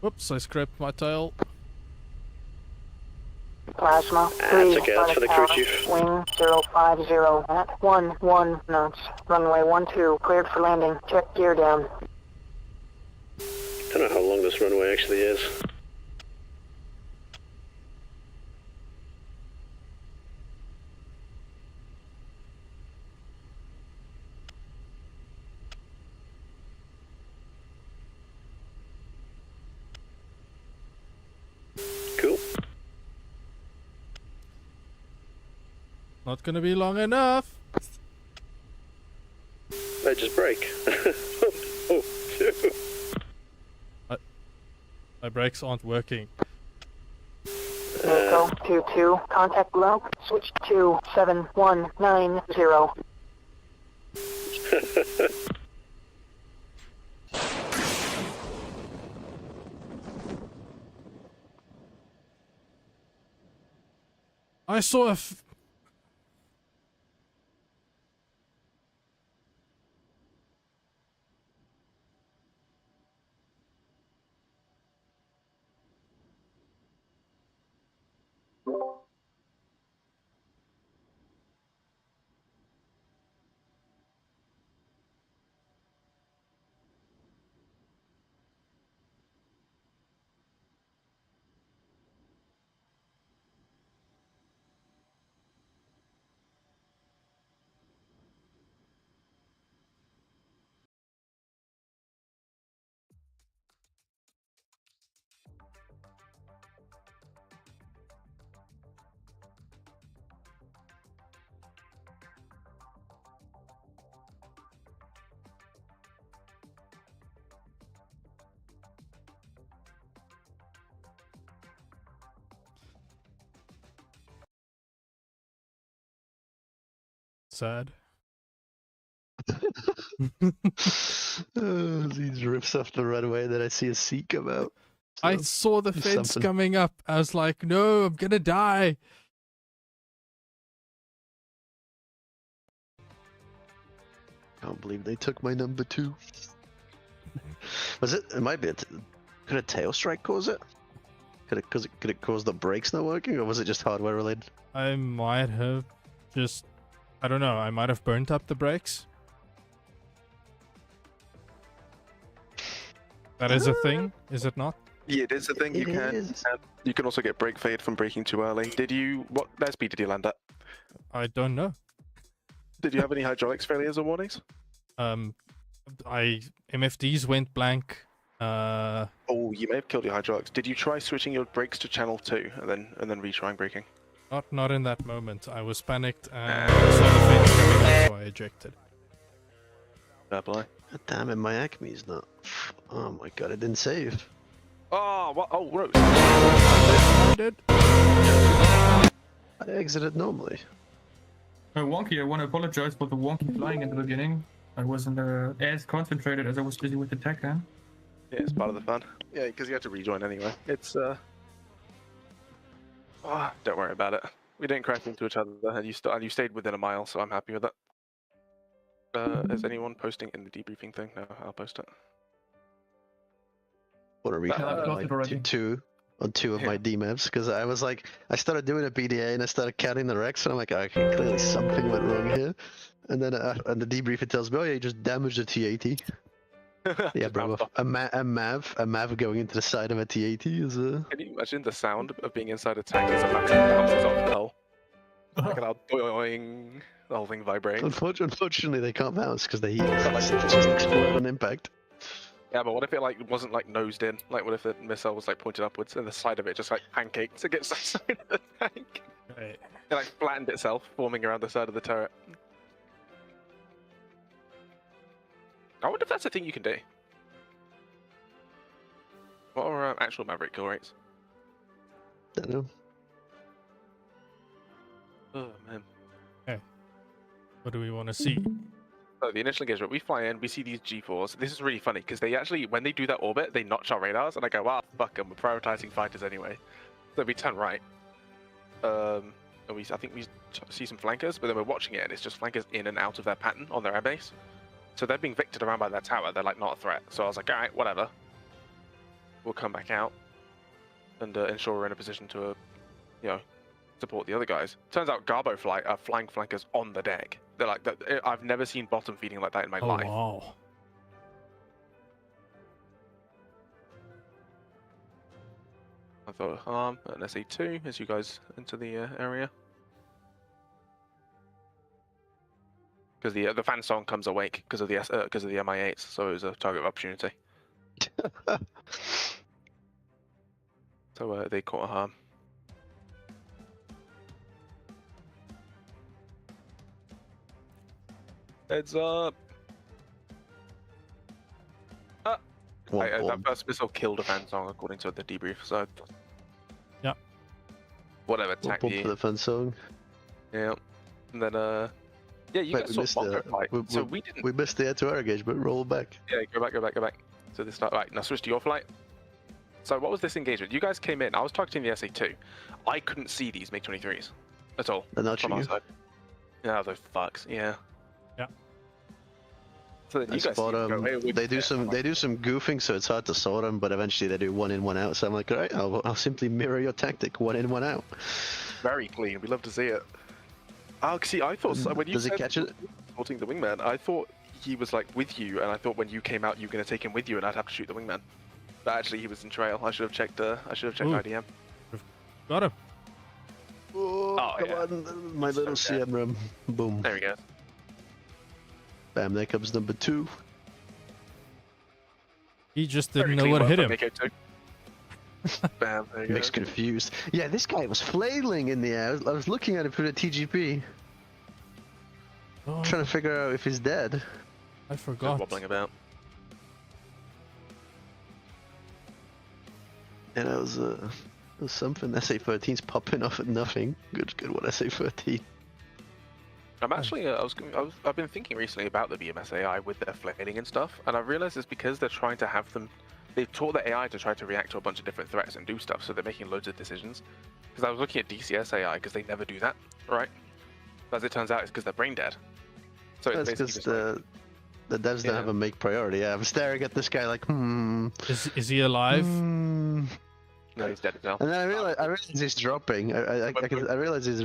Oops, I scraped my tail. Plasma 3, That's okay, that's for the crew Tower, chief. wing 050 at 11 knots. Runway 12, cleared for landing. Check gear down. Don't know how long this runway actually is. Cool. Not gonna be long enough. I just break. Oh, shoot. My brakes aren't working. Echo 22, contact below. Switch to 7190. I saw a sad. These rips off the runway, then I see a sea come out. I So, saw the do fence something. coming up. I was like, no, I'm gonna die. Can't believe they took my number 2. Was it? It might be. Could a tail strike cause it? Could it cause the brakes not working, or was it just hardware related? I might have just, I don't know, I might have burnt up the brakes. That is a thing, is it not? Yeah, it is a thing. You It can. is. You can also get brake fade from braking too early. Did you? What airspeed did you land at? I don't know. Did you have any hydraulics failures or warnings? MFDs went blank. Oh, you may have killed your hydraulics. Did you try switching your brakes to channel 2 and then retrying braking? Not in that moment. I was panicked and saw the fence coming up, so I ejected. Fair play. God damn it, my Acme's not. Oh my god, it didn't save. Oh, what? Oh, Rose. I did. I exited normally. Wonky, I want to apologize for the wonky flying in the beginning. I wasn't as concentrated as I was busy with the tech, huh? Yeah, it's part of the fun. Yeah, because you had to rejoin anyway. It's oh, don't worry about it. We didn't crash into each other, and you stayed within a mile, so I'm happy with it. Is anyone posting in the debriefing thing? No, I'll post it. Want to I've got recount it already. two of my DMAVs, because I was like, I started doing a BDA and I started counting the wrecks, and I'm like, okay, clearly something went wrong here. And then and the debrief, it tells me, oh yeah, you just damaged a T-80. Yeah, bro, a MAV going into the side of a T-80 is a... Can you imagine the sound of being inside a tank as a massive bounces off the hull? Like a loud boing, the whole thing vibrates. Unfortunately, they can't bounce because they just explode on impact. Yeah, but what if it like wasn't like nosed in? Like, what if the missile was like pointed upwards and the side of it just like pancaked against the side of the tank? Right. It like flattened itself, forming around the side of the turret. I wonder if that's a thing you can do. What are actual Maverick kill rates? Don't know. Oh man. Okay. What do we want to see? So the initial engagement, we fly in, we see these G4s. This is really funny because they actually, when they do that orbit, they notch our radars, and I go, wow, fuck them, we're prioritizing fighters anyway. So we turn right. And I think we see some flankers, but then we're watching it, and it's just flankers in and out of their pattern on their airbase. So they're being victored around by that tower. They're like not a threat. So I was like, all right, whatever. We'll come back out and ensure we're in a position to, you know, support the other guys. Turns out Garbo are flying flankers on the deck. They're like, I've never seen bottom feeding like that in my life. Wow. I thought harm an SA2 as you guys enter the area. Because the fan song comes awake because of the MI8s, so it was a target of opportunity. So they caught a harm. Heads up! That first missile killed a fan song according to the debrief, so... Yeah. Whatever, attack for the fan song. Yeah. And then, yeah, you guys saw Bongo fight, so we didn't... We missed the air-to-air engagement, roll back. Yeah, go back. So this start... Right, now switch to your flight. So what was this engagement? You guys came in, I was targeting the SA2. I couldn't see these MiG-23s at all. They're not from our you. side. Yeah, those fucks, yeah. Yeah. So then you guys spot go, hey, they do some goofing, so it's hard to sort them. But eventually they do one in, one out. So I'm like, all right, I'll simply mirror your tactic, one in, one out. Very clean. We love to see it. Oh, see, I thought when you does said it catch it? Supporting the wingman, I thought he was like with you, and I thought when you came out, you were going to take him with you, and I'd have to shoot the wingman. But actually, he was in trail. I should have checked. IDM. Got him. Oh, come on, my little CM room. Boom. There we go. Bam, there comes number 2. He just didn't know what hit him. Bam, there you Mix go. confused. Yeah, this guy was flailing in the air. I was looking at him through the TGP. Oh, Trying to figure out if he's dead. I Just forgot. wobbling about. And it was something. SA-13's popping off at nothing. Good one, SA-13. I'm actually, I've been thinking recently about the BMS AI with their flailing and stuff, and I realized it's because they're trying to have them. They've taught the AI to try to react to a bunch of different threats and do stuff, so they're making loads of decisions. Because I was looking at DCS AI, because they never do that, right? But as it turns out, it's because they're brain dead. So That's it's because basically the devs don't have a make priority. Yeah, I'm staring at this guy like, Is he alive? No, he's dead as well. And then I realize he's dropping. I realize he's.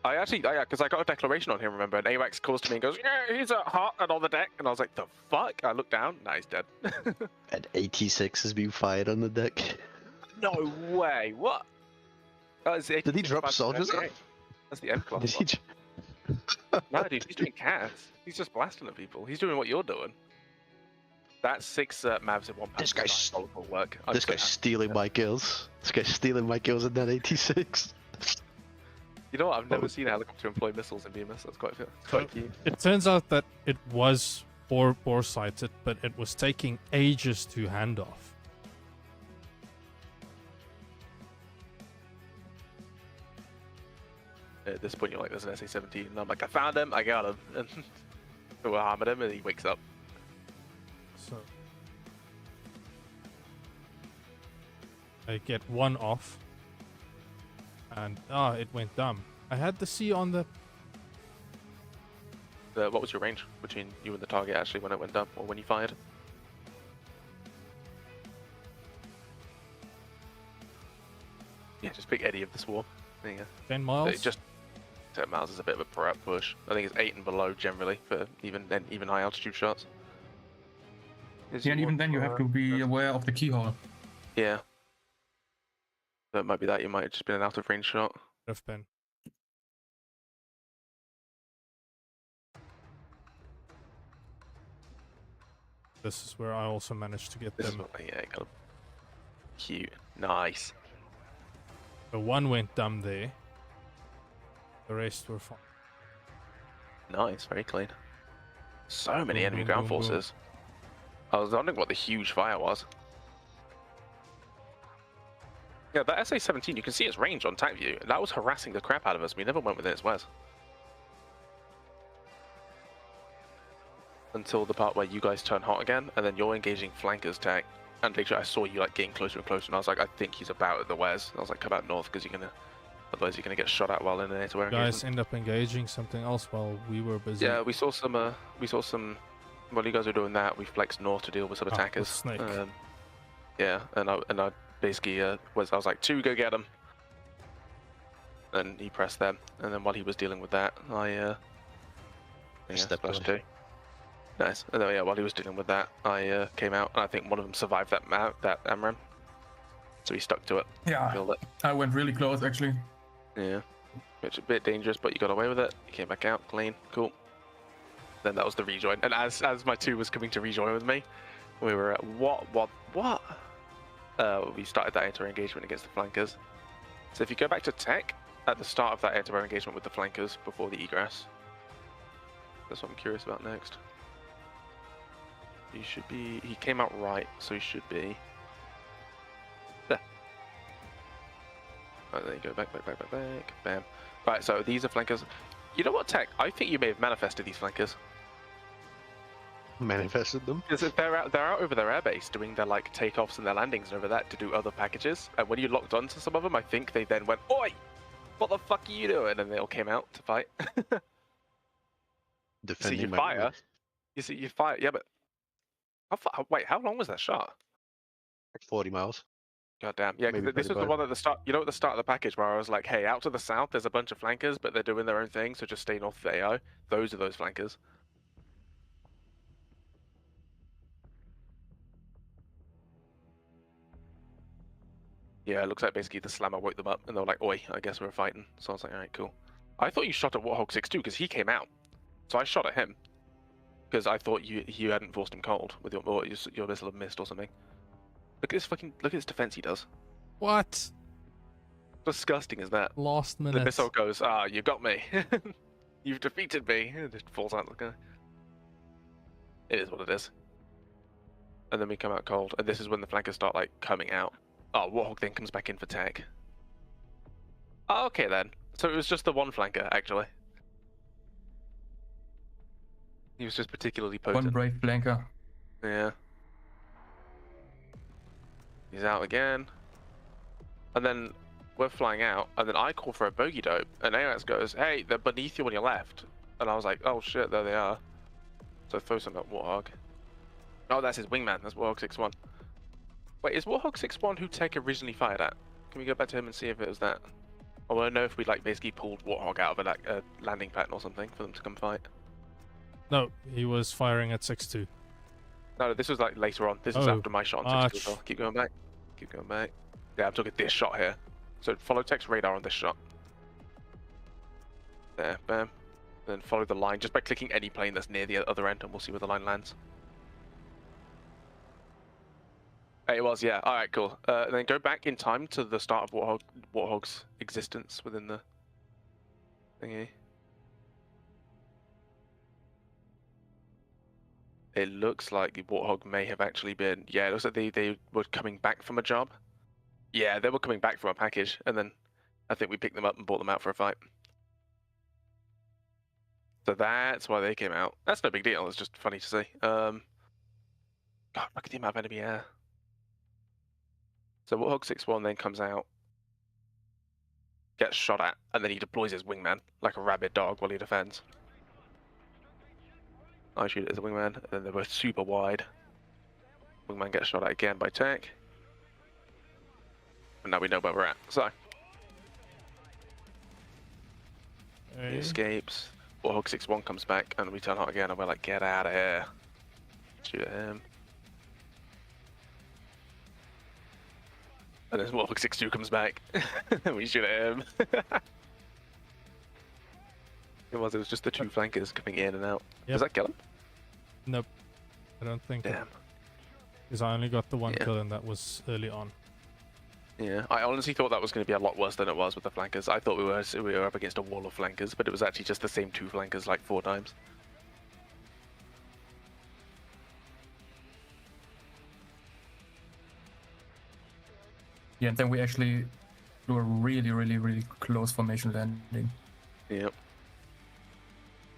I actually, because I got a declaration on him, remember, and AWACS calls to me and goes, yeah, he's hot and on the deck, and I was like, the fuck? I looked down, nah, he's dead. An 86 has been fired on the deck. No way, what? Did he drop soldiers off? That's the M class. No, dude, he's doing cats. He's just blasting at people. He's doing what you're doing. That's 6 Mavs in 1 pound. This guy's work. This guy's stealing my kills. This guy's stealing my kills in that 86. You know what? I've never seen a helicopter employ missiles in BMS. That's quite cute. It turns out that it was bore-sighted, but it was taking ages to hand off. At this point, you're like, there's an SA-17, and I'm like, I found him, I got him. And we'll hammer him, and he wakes up. So I get 1 off. And it went dumb. I had the C on the. What was your range between you and the target actually when it went dumb, or when you fired? Yeah, just pick any of the swarm. There you go. 10 miles. So just 10 miles is a bit of a prep push. I think it's 8 and below generally for even high altitude shots. Yeah, and even then you have to be aware of the keyhole. Yeah. So it might be that you might have just been an out of range shot. Could have been. This is where I also managed to get them. Yeah, got them. Cute. Nice. The 1 went dumb there. The rest were fine. Nice, very clean. So many Boom, enemy boom, ground boom, boom. forces. I was wondering what the huge fire was. Yeah, that SA-17, you can see its range on TAC view. That was harassing the crap out of us. We never went within its wares. Until the part where you guys turn hot again, and then you're engaging flankers TAC. And literally I saw you like getting closer and closer, and I was like, I think he's about at the wares. I was like, come out north, because otherwise you're gonna get shot at while in the NATO area. Guys end up engaging something else while we were busy. Yeah, we saw some, while you guys were doing that, we flexed north to deal with some attackers. Snake. Yeah, and I basically I was like, 2, go get him. And he pressed them, and then while he was dealing with that, I splashed 2. Nice. And then yeah, while he was dealing with that, I came out, and I think one of them survived that AMRAAM. So he stuck to it. Yeah, Killed it. I went really close actually. Yeah, which is a bit dangerous, but you got away with it. You came back out clean, cool. Then that was the rejoin, and as my 2 was coming to rejoin with me, we were at what? We started that air-to-air engagement against the flankers. So if you go back to tech at the start of that air-to-air engagement with the flankers before the egress, that's what I'm curious about next. He should be. He came out right, so he should be there. Right, there you go. Back. Bam. Right, so these are flankers. You know what, Tech? I think you may have manifested these flankers. Manifested them? Because they're out over their airbase doing their like takeoffs and their landings and over that to do other packages. And when you locked onto some of them, I think they then went, "Oi, what the fuck are you doing?" And they all came out to fight. Defending you my fire. women. You see, you fire. Yeah, but wait, how long was that shot? Like 40 miles. God damn. Yeah, Maybe because this was the 35. one at the start. You know, at the start of the package where I was like, "Hey, out to the south, there's a bunch of flankers, but they're doing their own thing, so just stay north of the AO." Those are those flankers. Yeah, it looks like basically the slammer woke them up, and they were like, "Oi, I guess we're fighting." So I was like, "All right, cool." I thought you shot at Warthog 6-2 because he came out, so I shot at him because I thought you hadn't forced him cold with your missile had missed or something. Look at this defense he does. What? Disgusting is that? Last minute. The missile goes, you got me. You've defeated me. It just falls out of the guy. It is what it is. And then we come out cold, and this is when the flankers start like coming out. Oh, Warthog then comes back in for tech. Oh, okay then. So it was just the one flanker, actually. He was just particularly potent. One brave flanker. Yeah. He's out again. And then we're flying out, and then I call for a bogey dope, and AOS goes, "Hey, they're beneath you on your left." And I was like, "Oh shit, there they are." So throw some at Warthog. Oh, that's his wingman. That's Warthog 6-1. Wait, is Warthog 6-1 who Tech originally fired at? Can we go back to him and see if it was that? I want to know if we like basically pulled Warthog out of a landing pattern or something for them to come fight. No, he was firing at 6-2. No, this was like later on. This is after my shot on 6-2 as well. Keep going back. Keep going back. Yeah, I'm talking this shot here. So follow Tech's radar on this shot. There, bam. Then follow the line just by clicking any plane that's near the other end, and we'll see where the line lands. It was, yeah. All right, cool. And then go back in time to the start of Warthog's existence within the thingy. It looks like Warthog may have actually been. Yeah, it looks like they were coming back from a job. Yeah, they were coming back from a package, and then I think we picked them up and brought them out for a fight. So that's why they came out. That's no big deal. It's just funny to see. God, look at the amount of enemy air. So Warthog 6-1 then comes out, gets shot at, and then he deploys his wingman like a rabid dog while he defends. I shoot it as a wingman, and then they were super wide. Wingman gets shot at again by Tech. And now we know where we're at. So he escapes. Warthog 6-1 comes back, and we turn hot again, and we're like, "Get out of here!" Shoot at him. And then Warthog 6-2 comes back, and we shoot at him. It was just the two flankers coming in and out. Yep. Does that kill him? Nope. I don't think. Damn. Because I only got the one kill, and that was early on. Yeah, I honestly thought that was going to be a lot worse than it was with the flankers. I thought we were up against a wall of flankers, but it was actually just the same two flankers like 4 times. Yeah, and then we actually do a really close formation landing. Yep.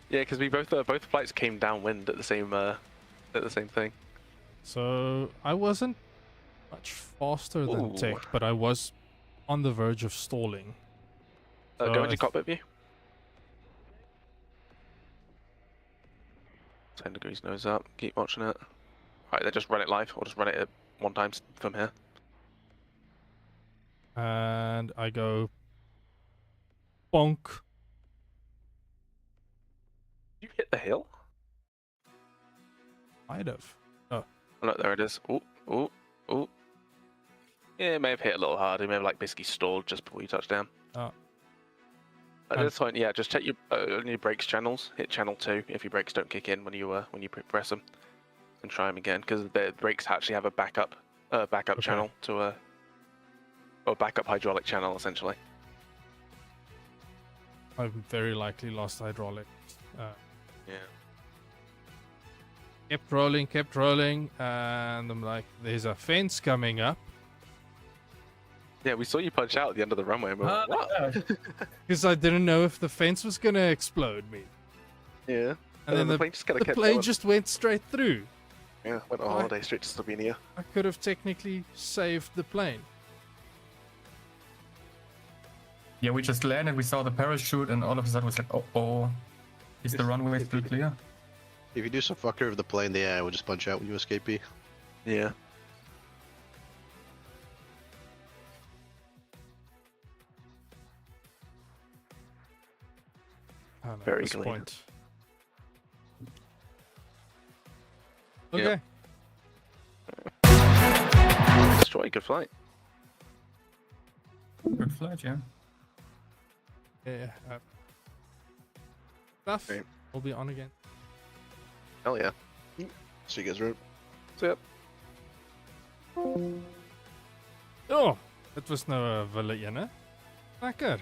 Yeah, because we both flights came downwind at the same thing. So I wasn't much faster than Ooh. Tech, but I was on the verge of stalling. So Go into cockpit view. 10 degrees nose up. Keep watching it. Right, then just run it live, or just run it at 1 time from here. And I go bonk. Did you hit the hill? Might have. Oh, look, there it is. Ooh, ooh, ooh. Yeah, it may have hit a little hard. It may have like basically stalled just before you touch down. Oh. At this point, yeah, just check your on your brakes channels. Hit channel 2 if your brakes don't kick in when you press them, and try them again because the brakes actually have a backup channel to or backup hydraulic channel essentially. I've very likely lost hydraulics. Yeah. Kept rolling, and I'm like, there's a fence coming up. Yeah, we saw you punch out at the end of the runway. And we were like, what? Because I didn't know if the fence was going to explode me. Yeah. And then the plane just kind of kept plane going. just went straight through. Yeah, went on holiday straight to Slovenia. I could have technically saved the plane. Yeah, we just landed, we saw the parachute, and all of a sudden was like, oh, is the runway still clear? If you do some fucker over the plane, the AI will just punch out when you escape. Yeah. Very at this clean. point. Okay. Yep. Destroy, good flight. Good flight, yeah. Yeah. Stuff. Okay. We'll be on again. Hell yeah. See you guys around. See ya. Oh, dit was nou 'n wille ene. Lekker.